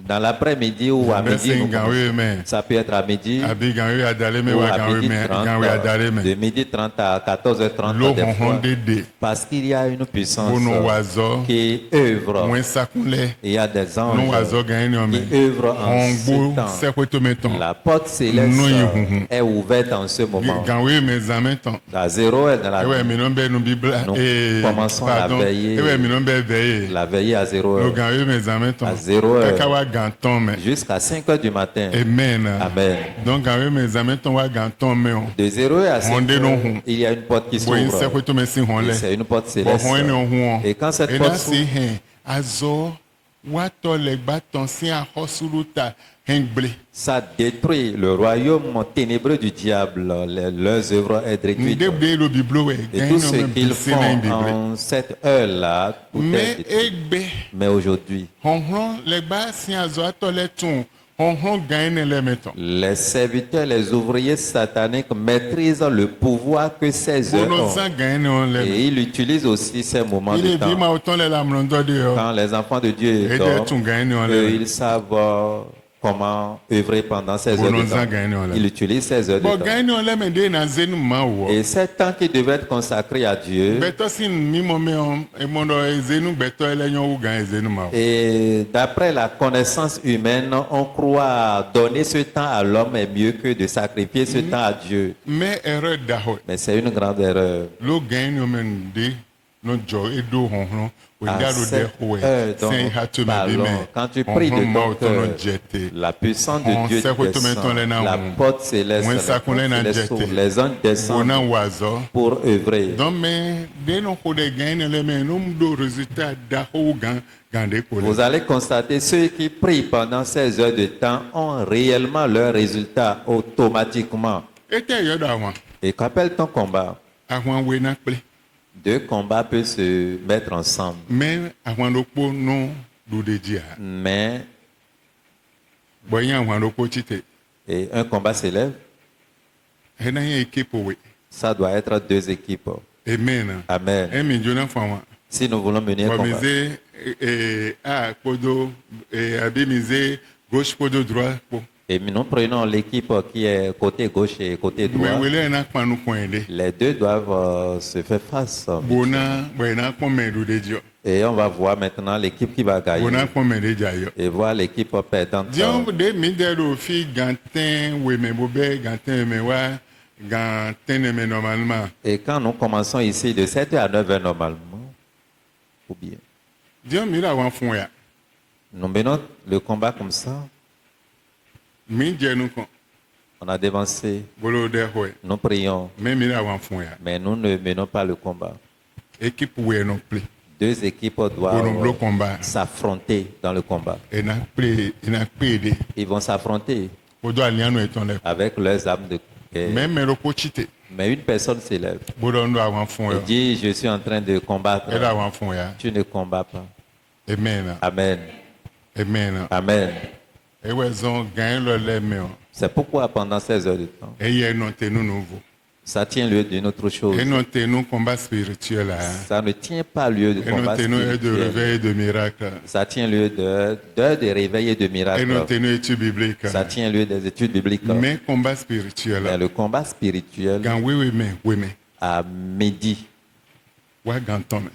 dans l'après-midi ou à midi. nous commençons. Ça peut être à midi Abi ganwe adale me ou wa à ganwe midi me 30, ganwe adale me. de midi 30 à 14h30 Lo des fois. hon dede. Parce qu'il y a une puissance Bono wazo. qui œuvre. Mwen sakunle. Il y a des Non anges wazo gagne qui me. œuvrent en On ce bo temps. se kweto meton. La porte céleste Nous y houhou. est ouverte en ce moment. Ganwe me zameton. À 0 est dans la Ewe mi nombre no bibla Nous commençons la veillée. Ewe mi nombre veille. La veillée à 0 Lo heure ganwe me zameton. À 0 heure. Kaka wa ganton me. jusqu'à 5 heures du matin. Amen. Amen. Donc ganwe me zameton wa ganton me on. De 0 heure à 5 Monde non heures, hou. il y a une porte qui Boyin se s'ouvre. kweto me si hon Et le. c'est une porte Bo céleste. hon ne hon. Et quand cette Et porte là s'ouvre, si hen azo wa to le baton si a hosuluta hengble. ça détruit le royaume ténébreux du diable. Leurs œuvres est réduite. Ndebde lo biblo we. Et tout ce qu'ils font en cette heure-là, tout est Mais détruit. egbe Mais aujourd'hui, honhon le ba si azo ato le tun honhon gagne le meton. les serviteurs, les ouvriers sataniques maîtrisent le pouvoir que ces heures Bono ont. san gagne on le. Et ils utilisent aussi ces moments Il de est dit ma temps. autant le lamlondo de yo. Quand les enfants de Dieu Et de dorment, tun gagne on eux, le. ils savent comment œuvrer pendant ces heures Bono de san temps. gagne on Ils le. utilisent ces heures de Bon temps. gagne on le me de na zenu ma wo. Et ces temps qui devaient être consacrés à Dieu, Beto sin mi mo me on e mondo ezenu beto ele nyon ou gagne ezenu ma wo. et d'après la connaissance humaine, on croit donner ce temps à l'homme est mieux que de sacrifier ce temps à Dieu. Mais erreur da ho. Mais c'est une grande erreur. Lo gagne on men de no jo edo honhon. O À da lo de cette ho heure e. dont Sen nous hatu me bi parlons, me. quand tu pries de Honhon ma ton autant no cœur, jete. la puissance On de Dieu sait que tu mets ton descend, lait dans la le- porte céleste, Moins la ça qu'on porte est dans céleste jeté. s'ouvre, les anges descendent Bona wazo. pour œuvrer. Donc mais de no ko de gagne le me no do résultat da ho gande ko Vous le. allez constater ceux qui prient pendant ces heures de temps ont réellement leur résultat automatiquement. Ete yo da wan. Et qu'appelle ton combat? Àwọn we na ple. Deux combats peuvent se mettre ensemble. Mais àwọn lo po no do de dia. Mais Boyan àwọn lo po chite. et un combat s'élève, E na yen équipe we. ça doit être deux équipes. Amen. Amen. E mi jona fa wan. Si nous voulons mener un Bon combat, mise a podo abi mise gauche podo droit po. et nous prenons l'équipe qui est côté gauche et côté droit, Mais wele na pa nu ko ende. les deux doivent se faire face. Bona boyna ko me do de dio. Et on va voir maintenant l'équipe qui va gagner Bona ko me de dia yo. et voir l'équipe perdante. Dion de mi de lo fi gantin we me bobe gantin me wa gantin me normalement. Et quand nous commençons ici de 7 à 9 heures normalement, ou bien, Dion mi la wan fun ya. nous menons le combat comme ça, Mi je nu kon. on a dévancé, Bolo de ho. nous prions, Mais mi la wan fun ya. mais nous ne menons pas le combat. Équipe we no play. Deux équipes Bono blo doivent combat. s'affronter dans le combat. E na play de. Ils vont s'affronter Odo aliano eton le. avec leurs armes de guerre. Même me lo ko chite. Mais une personne s'élève Bodo ndo wan fun et ya. dit, je suis en train de combattre. E la wan fun ya. Tu ne combats pas. Amen. Amen. Amen. Amen. E we zon gagne le le me. C'est pourquoi pendant ces heures de temps, E ye non te nou nouveau. ça tient lieu d'une autre chose. Et non te nou combat spirituel là. Ça ne tient pas lieu de Et non combat te nou de spirituel. réveil de miracle. Ça tient lieu de réveil et de Et non miracle. te nou étude biblique. Ça tient lieu des études bibliques. Mais combat spirituel Mais là. le combat spirituel, Quand oui mais. à midi Wa ganton me.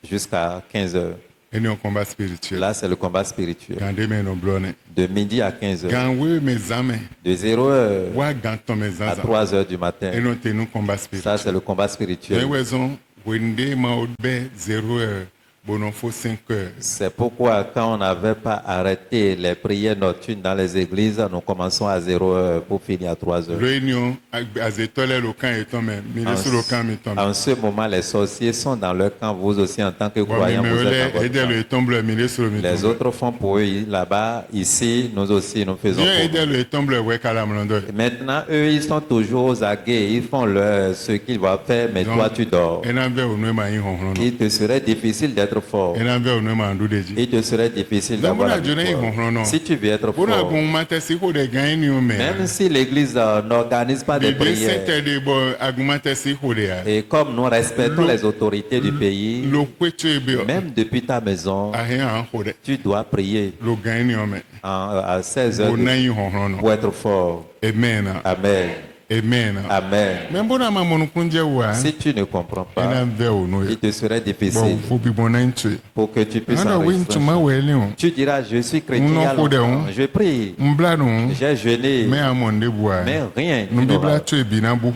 jusqu'à 15 heures. Et non combat spirituel. Là, c'est le combat spirituel. Quand de me no blone. De midi à 15 heures. Quand oui mes amis. De 0 heures Wa ganton mes à amis. 3 heures du matin. Et non te nou combat Ça, spirituel. c'est le combat Et spirituel. ouais zon wende ma odbe 0 heure. Bon on faut 5 heures. C'est pourquoi quand on n'avait pas arrêté les prières nocturnes dans les églises, nous commençons à 0 heure pour finir à 3 heures. Réunion azetole le camp eton me. Mi En, sur le camp eton. en ce moment, les sorciers sont dans leur camp. Vous aussi, en tant que croyants, vous êtes dans aider votre camp. le tombe mi sur le Les autres font pour eux là-bas. Ici, nous aussi, nous faisons Dieu pour aider nous. le tombe ouais kalamlondo. Et maintenant, eux, ils sont toujours aux aguets. Ils font ce qu'ils vont faire, mais toi, tu dors. Et na be onu ma yin honhon. Il te serait difficile d'être être fort, ena ve onu ma ndu deji il te serait difficile d'avoir la victoire. Si tu veux être bona fort, gun mata si ko de gan ni o me même si l'Église n'organise pas de de prières, sente de bo agumata si ko de ya et comme nous respectons les autorités du pays, lo kwetu ebe même depuis ta maison, ahe an ko de tu dois prier lo gan ni o me à 16 heures bona yi honhon no pour être fort. amen Amen. amen Amen. me bona ma monu kunje wa Si tu ne comprends ena pas, ve onu il te serait bo difficile fo bi bona ntu pour que tu puisses anda win tu ma enregistrer. wele o Tu diras, je suis chrétien, il y a Non, longtemps. Je prie, mbla no j'ai jeûné, me amonde bua mais rien. tu no n'auras. bibla tu ebi na bu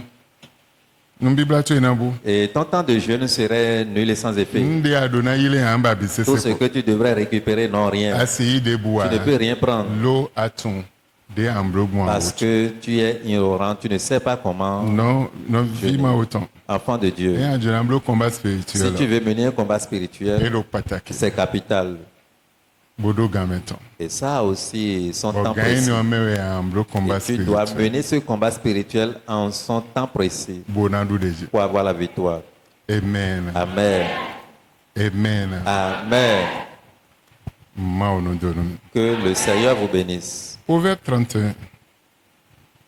no bibla tu na bu Et ton temps de jeûne serait nul et sans effet. nde adona yile amba bi Tout ce sese que tu devrais récupérer, non, rien. asi de bua Tu ne peux rien prendre lo atun de amblogun parce que tu es ignorant, tu ne sais pas comment, non vima autant enfant de Dieu. e ajuna amblo combat Si spirituel tu veux mener un combat e spirituel, lo pataki c'est capital. bodo gameton Et ça aussi, son temps o gaini précis. o mewe amblo combat Et tu dois spirituel mener ce combat spirituel en son temps précis bonandu deji pour avoir la victoire. amen Amen. amen Amen. ma ono donum Que le Seigneur vous bénisse. proverbe 31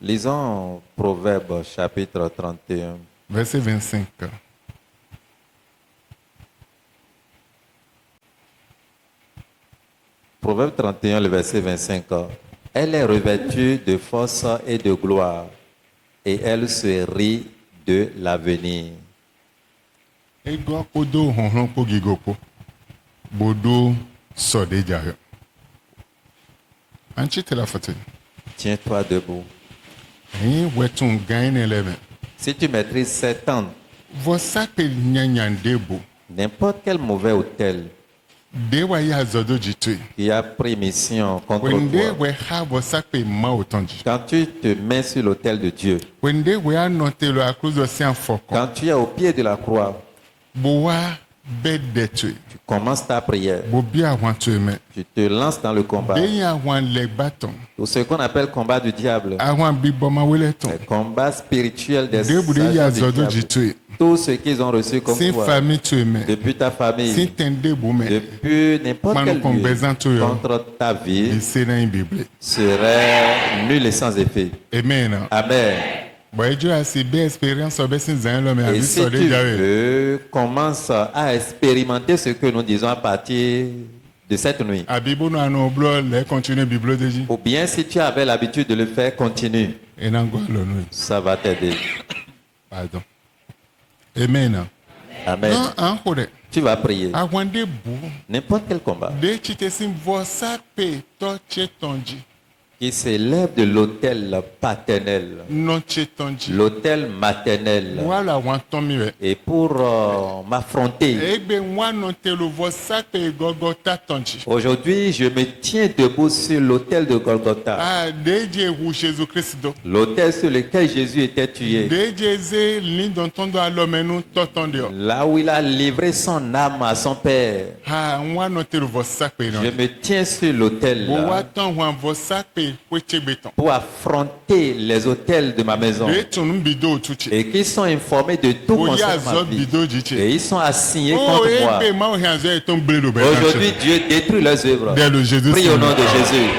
Lisons Proverbe chapitre 31. verset 25 Proverbe 31, le verset 25. Elle est revêtue de force et de gloire, et elle se rit de l'avenir. ego kodo honhon ko gigopo bodo sode jahe anchi tela fate Tiens-toi debout. yin wetun gaine lebe Si tu maîtrises cet ans, vosa pe nyanyan debo n'importe quel mauvais hôtel dewa ya zodo jitwe qui a pris mission contre wende toi, we ha vosa pe ma otonji quand tu te mets sur l'autel de Dieu, wende we anote lo akuzo si anfoko quand tu es au pied de la croix, bowa bedetwe tu commences ta prière, bo bia wan tueme tu te lances dans le combat. deya wan le baton Tout ce qu'on appelle combat du diable, awan biboma weleton le combat spirituel des debu de ya agents du zodo diable. jitwe Tout ce qu'ils ont reçu comme si toi, famille tueme depuis ta si famille, tende bume depuis n'importe Manu quel kombezanto lieu, yo. contre ta vie, ese na bible serait nul et sans effet. amen Amen. bo ejo asi be experience obe sin zan lo me Et abi si so de tu jawe veux, commence à expérimenter ce que nous disons à partir de cette nuit. abi bono anu blo le continue bible deji Ou bien si tu avais l'habitude de le faire, continue. enango lo no Ça va t'aider. pardon amen Amen. non an hore Tu vas prier. awande bu N'importe quel combat de chite sin vosa pe to chetonji qui s'élève de l'autel paternel, non chetonji l'autel maternel, wala wan tomi we et pour m'affronter. egbe wan no te lo vosa pe gogota tonji Aujourd'hui, je me tiens debout sur l'autel de Golgotha, ah deje wu Jésus Christ do l'autel sur lequel Jésus était tué, deje ze lin don tondo alomenu totonde o là où il a livré son âme à son Père. ha wan no te lo vosa pe no Je me tiens sur l'autel bo wa là ton wan vosa pe kweche beton pour affronter les autels de ma maison de tun bido tuchi et qui sont informés de tout bo ya concernant zo ma vie. bido jiche Et ils sont assignés oh contre moi. egbe ma o han zo eton bledo be Aujourd'hui, Dieu détruit leurs œuvres. dès le Jésus Prie au nom de Jésus.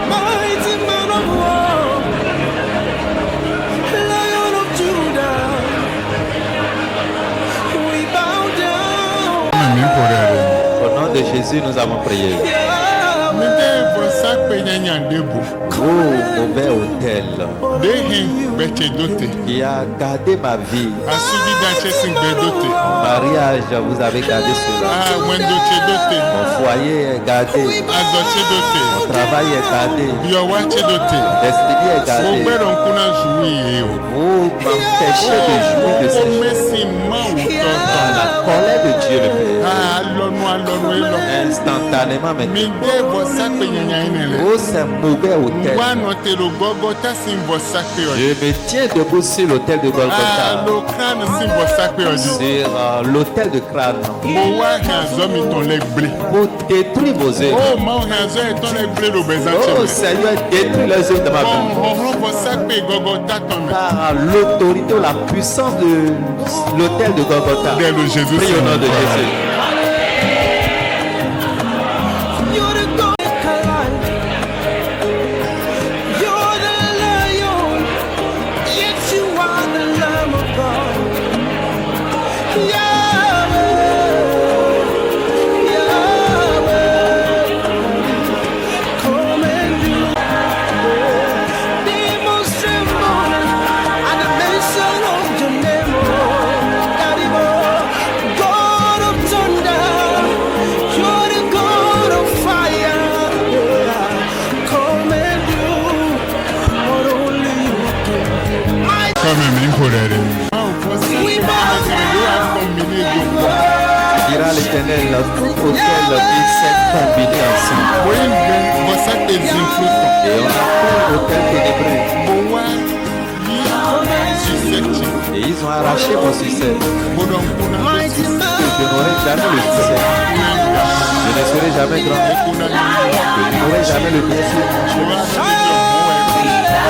Mighty man of war, Lion of Judah, we bow down. mi por ele Au nom de Jésus, nous avons prié. Yahweh, mi de sakpe nyanya debo. Oh, mauvais hôtel Dehin beche dote. qui a gardé ma vie. Asubi dache singbe dote. Mariage, vous avez gardé cela. Ah, wendoche dote. Mon foyer est gardé. Azoche dote. Mon travail est gardé. Yowache dote. Destiny est gardée. Ogbero nkuna joui yeo. Vous m'empêchez de jouir de ces O choses. mesi ma Dans la utoto. colère de Dieu le Père. Ah, alonu elo. Instantanément Mi maintenant. debo sakpe nyanya inele. Oh, c'est mauvais hôtel. Wano te lo Golgotha simbo sakpe oji. Je me tiens debout sur l'hôtel de Ah, Golgotha. lo crâne simbo sakpe oji. Sur l'hôtel de crâne. Mo wa hanzo mi ton leg ble. Pour détruire vos œuvres. Oh, ma hanzo e ton leg ble lo Oh bezanche. Seigneur, détruis les œuvres de ma vie. Bon, bo sakpe Golgotha ton me. Par l'autorité ou la puissance de l'hôtel de Golgotha. Dès le Jésus. Prie au nom de Jésus. You're the God alive. You're the lion. Yet you are the Lamb of God. Yahweh. Yahweh. Come and do. Demons tremble at the mention of your name. Daddy, God of thunder. You're the God of fire. Come and do what only you can do. My Comme mi korere. We bow Dira l'Éternel, tout hôtel qui s'est combiné ensemble. Wende bo sakpe zinfruto. Et on a fait l'hôtel ténébreux. Bo wa yi susechi. Et ils ont arraché mon succès. Bodon kuna mighty Que je man. n'aurai jamais le succès. Je ne serai jamais grand. kuna Je n'aurai jamais le bien sûr.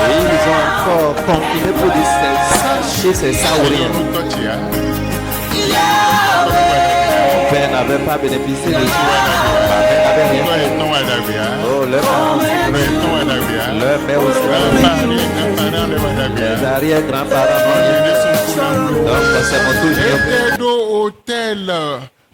Et ils ont encore continué pour dire c'est ça, c'est ça ou rien. Mon père n'avait pas bénéficié de tout. Ma mère n'avait rien. Oh, leur mère aussi. Les arrière-grands-parents n'ont rien. Donc, c'est mon tour. do hôtel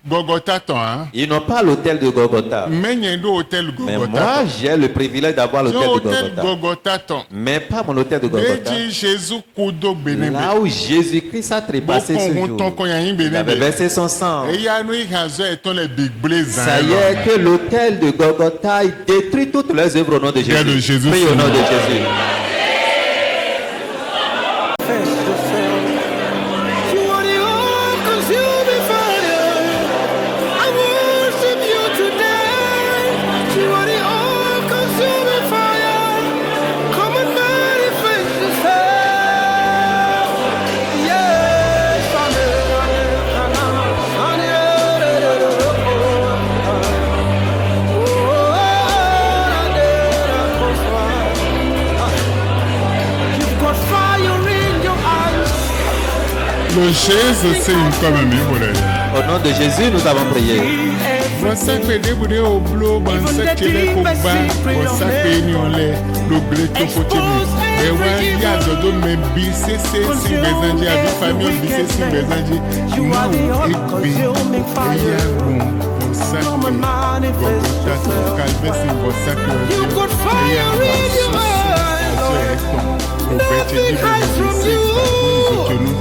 Golgotha ton hein. Ils n'ont pas l'hôtel de Golgotha. Menye do hôtel Mais Golgotha. moi, j'ai le privilège d'avoir So l'hôtel de hôtel Golgotha. Golgotha ton. Mais pas mon hôtel de Golgotha. Deji Jésus kudo benebe. Là où Jésus-Christ a trépassé ce Bokon jour. ton koyanyin Il avait benebe. versé son sang. Eya no ihazo eton le big blaze. Ça y est que l'hôtel de Golgotha il détruit toutes les œuvres au nom de Bien de Jésus. Jésus. Prie au nom de Jésus. You are the all-consuming fire. I worship you today. You are the all-consuming fire. Come and manifest yourself. Yes, you've got fire in your eyes. Le Jésus c'est une comme mi volé. Au nom de Jésus, nous avons prié. Bosakpe debude oblo bansakele ko ba bosakpe ni ole lo ble to potimi. Ewa ya zodo me bi sese si bezanji abi famille bi sese bezanji. Ma o ebe eya bon bosakpe Golgotha to kalbe si bosakpe You oje. got fire in your eyes. Nothing hides from you.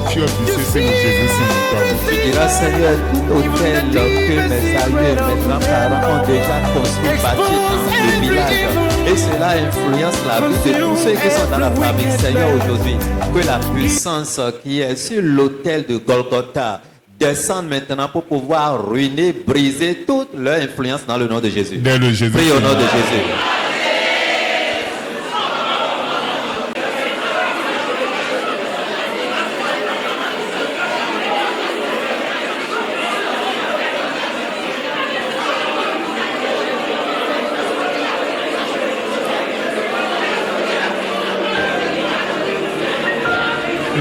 You Tu diras, Seigneur, tout hôtel que mes aïeux, mes grands-parents ont déjà construit, bâti dans le village. Et cela influence la vie de tous ceux qui sont dans la famille. Seigneur, aujourd'hui, que la puissance qui est sur l'autel de Golgotha descende maintenant pour pouvoir ruiner, briser toute leur influence dans le nom de Jésus. Dès le Jésus. Prie au nom de Jésus.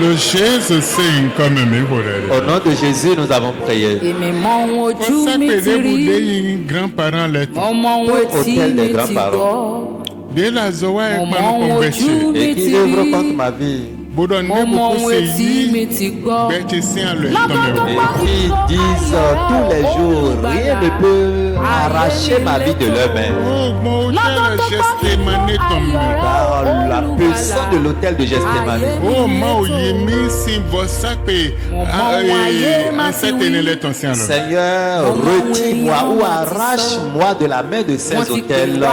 Le Jésus c'est une comme mi volé. Au nom de Jésus, nous avons prié. èmi mọ ohun ojú mi Bosakpe ti rí debude yin grand-parents lettre. mo mọ ohun etí Hôtel des mi ti grands-parents. gbọ́ De la zowa e mo mọ panu ohun konveche. ojú mi Et qui ti œuvre rí contre ma vie. Bọ́dọ̀ ní mo mọ gbogbo ohun ṣe etí mi yí ti gbọ́. bẹ́ẹ̀ ti sí àlọ́ Lọ́gán ìtàn tó mẹ́wàá. gbọ́ Et ils disent tous les jours, rien ne peut arracher ma vie de leurs mains. Ó gbọ́n ó ṣẹlẹ̀ ṣẹ́ṣẹ́ máa ní tàn mí. Par la puissance de l'hôtel de Gethsémani. Ó máa òye mi sí bọ́ sápè àṣẹ́tẹ̀ni lẹ́tàn sí àlọ́. Seigneur, retire-moi ou arrache-moi de la main de ces hôtels de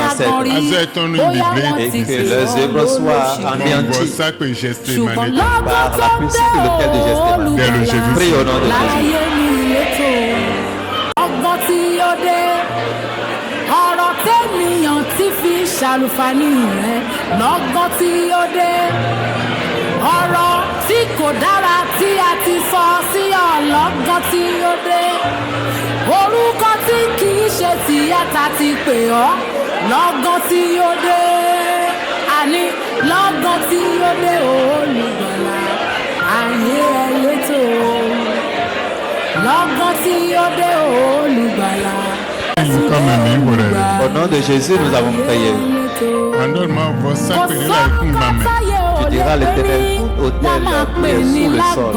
ancêtres. Azọ ẹ̀tàn ní bìbélì. Et que leurs œuvres soient Bọ́ anéanties sápè ṣẹ́ṣẹ́ máa ṣùgbọ́n ní tàn. par la puissance de l'hôtel de Gethsémani. Dès le Jésus. Prie au nom de Jésus. láyé mi létò ọgbọ́n tí ó dé ọ̀rọ̀ tẹ́nìyàn ti fi ṣàlùfàní rẹ̀ lọ́gbọ́n tí ó dé ọ̀rọ̀ tí kò dára tí a ti sọ sí ọlọ́gbọ́n tí ó dé orúkọ tí kì í ṣe tìyàtà ti pè ọ́ lọ́gbọ́n tí ó dé àní lọ́gbọ́n tí ó dé olùgbàlà ayé ẹ létò lọ́gbọ́n tí ó dé olùgbàlà. Nǹkan mẹ́mí wò rẹ̀ rẹ̀. Au nom de Jésus, nous avons prié. Àndọ́ máa bọ́ sápè nílà ikú mamẹ́. Tu diras l'Éternel, tout hôtel qui est sous le sol,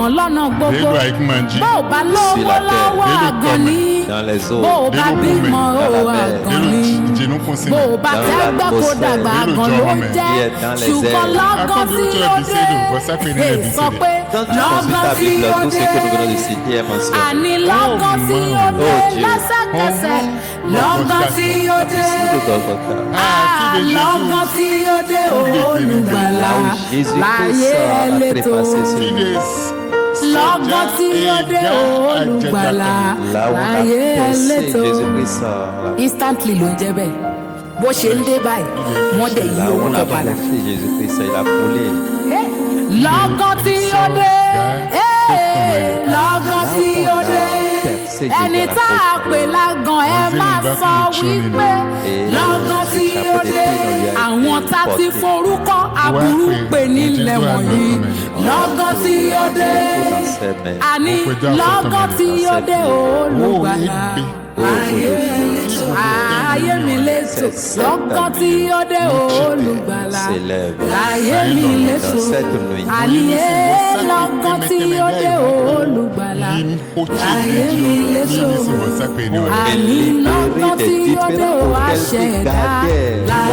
Délo àìkú máa jí. bó o bá lówó lọ́wọ́ àgàn ní dans les eaux, bó o bá Délo bímọ kúmẹ̀. o dans la mer. àgàn Délo ní ìjìnú kún sí bó mi. o bá Dans tẹ́gbẹ́ kó l'atmosphère. dàgbà Délo àgàn jọ ló ọmọ jẹ́ Qui est dans les ṣùgbọ́n airs. lọ́gán Akọ́bí tí tó ó ẹbí dé sílò bọ́ sápè nílẹ̀ èè bí sọ sílẹ̀. pé Quand tu lọ́gán consultes ta tí Bible, ó tout ce dé que nous venons de citer est mentionné. àní lọ́gán tí ó dé Oh Dieu. lẹ́sẹ̀kẹsẹ̀ lọ́gán tí ó dé Sous le Golgotha. lọ́gán tí ó dé olùgbàlà Là où Jésus-Christ láyé a ẹlẹ́tọ̀ trépassé sur Il nous. est lọ́gán tí ó dé olùgbàlà Là où on a láyé percé ẹlẹ́tọ̀ Jésus-Christ, instantly ló ń jẹ́ bẹ́ẹ̀ bó ṣe ń dé báyìí wọ́n dẹ̀ yí là où owó on a lọ padà. percé Jésus-Christ, il a coulé. lọ́gán tí ó dé lọ́gán tí ó dé ẹni tá a pè lágàn ẹ máa sọ wípé lọ́gán tí ó dé àwọn tá ti forúkọ aburú pè nílẹ̀ wọ̀nyí lọ́gán tí ó dé Dans ses mains. àní lọ́gán tí ó dé olùgbàlà ayé mi létò lọ́gán tí ó dé olùgbàlà ayé mi létò àní lọ́gán tí ó dé olùgbàlà ayé mi létò àní lọ́gán tí ó dé àṣẹ̀dá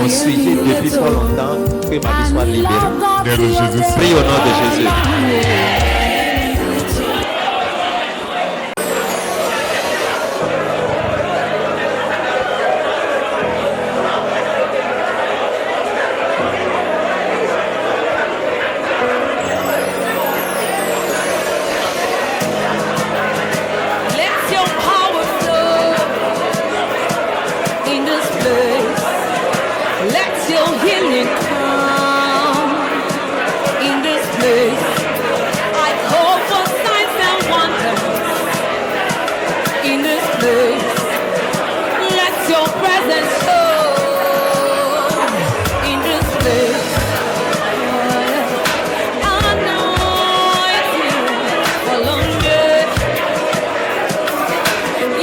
Mon sujet depuis trop longtemps, que ma vie soit libérée. Dès le Jésus. Prie au nom de Jésus. Let your power flow in this place. Let your healing come in this place. I call for signs and wonders in this place. Let your presence show in this place. Anointing, follow me.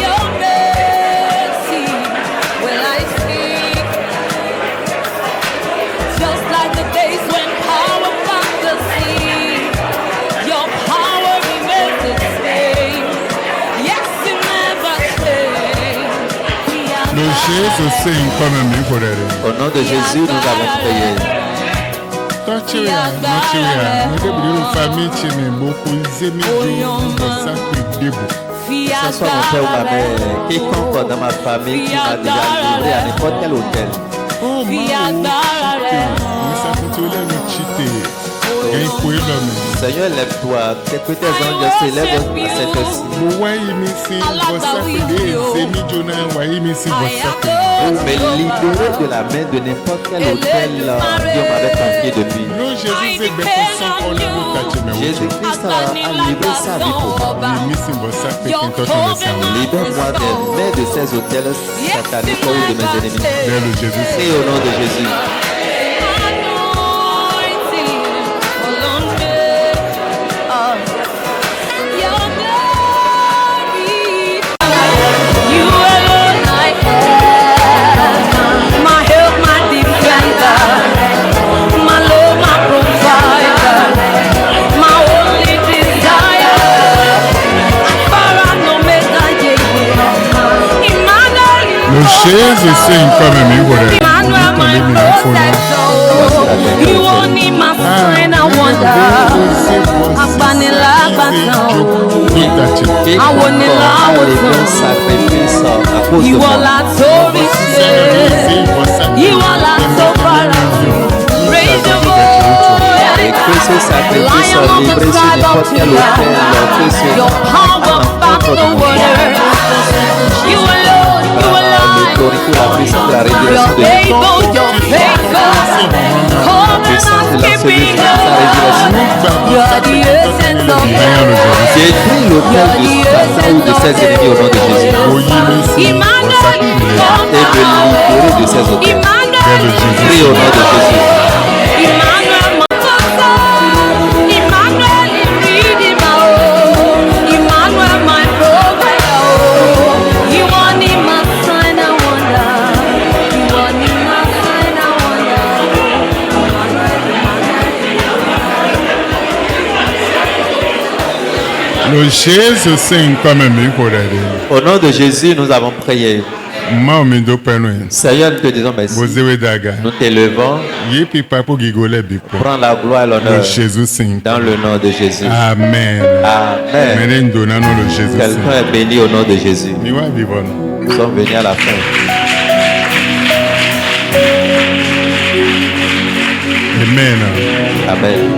Your mercy will I seek, just like the days when power found the sea. Your power remains the same. Yes, you never change. Le Jésus, c'est nǹkan mẹ́mí wò rẹ̀ rẹ̀. Au nom de Jésus, nous avons prié. Tọ́chíwìà, nọ́chíwìà, mẹ́tẹ́bìrì ló fa mí tì mí bó kó zémi jó bọ́ sápè débò. Que ce soit mon père ou ma mère, quiconque dans ma famille qui m'a déjà livré à n'importe quel hôtel. Ó máa wò chite, ní sáfùtì ó lẹ́nu chite, gẹ́yìn kó é lọ mi. Seigneur, lève-toi, que tes anges s'élèvent à cette heure-ci. Mo wá yí mi sí bọ́ sápè dé zémi jó náà wá yí mi sí bọ́ sápè. Pour me libérer de la main de n'importe quel hôtel Dieu m'avait confié depuis. Ló Jésus ṣe gbẹ fún sọ́kọ́ lọ́wọ́ tàjẹ́ mẹ́wọ́. Jésus-Christ a livré sa vie pour moi. Yí mi sí bọ́ sápè kí n tọ́jú lọ sí àwọn. Libère-moi des mains de ces hôtels sataniques ou de mes ennemis. Dès le Jésus. Et au nom de Jésus. Anointing, follow me. Your glory. You alone I have. My help, my defender. My love, my provider. Jésus c'est une comme mi wore. Emmanuel, my protector. You only my sign and wonder. Agbanilagbatan. Et Àwọn ni encore láwọ̀ les tán. bons sacrifices à cause de Ìwọ moi. la torí ṣe. Ìwọ la tó fara jù. Praise the Et que ce sacrifice soit livré sur n'importe quel autel, que ce Your power back the water. You alone, you alive. l'autorité, la puissance de la You're résurrection de faithful, l'autre, you're faithful. puissance de Covenant la keeping solution de la résurrection. God. You're the essence of Détruis l'autel de Satan ou de ses ennemis au nom de Jésus. Emmanuel, Et me libérer de ces autels. Prie au nom de Jésus. Emmanuel, my father. Emmanuel, Redeemer. Emmanuel, my provider. You want him, my sign and wonder. You want him, my sign and wonder. Le Jésus c'est une comme mi wore. Au nom de Jésus, nous avons prié. Ma mi do penu. Seigneur, nous te disons merci. Bozewe daga. Nous t'élevons. Ye pipa pour gigole biko. Prends la gloire et Le l'honneur Jésus c'est une. dans le nom de Jésus. Amen. Amen. Mene ndona no le Jésus Quelqu'un c'est. est béni au nom de Jésus. Mi wa vivon. Nous sommes venus à la fin. Amen. Amen.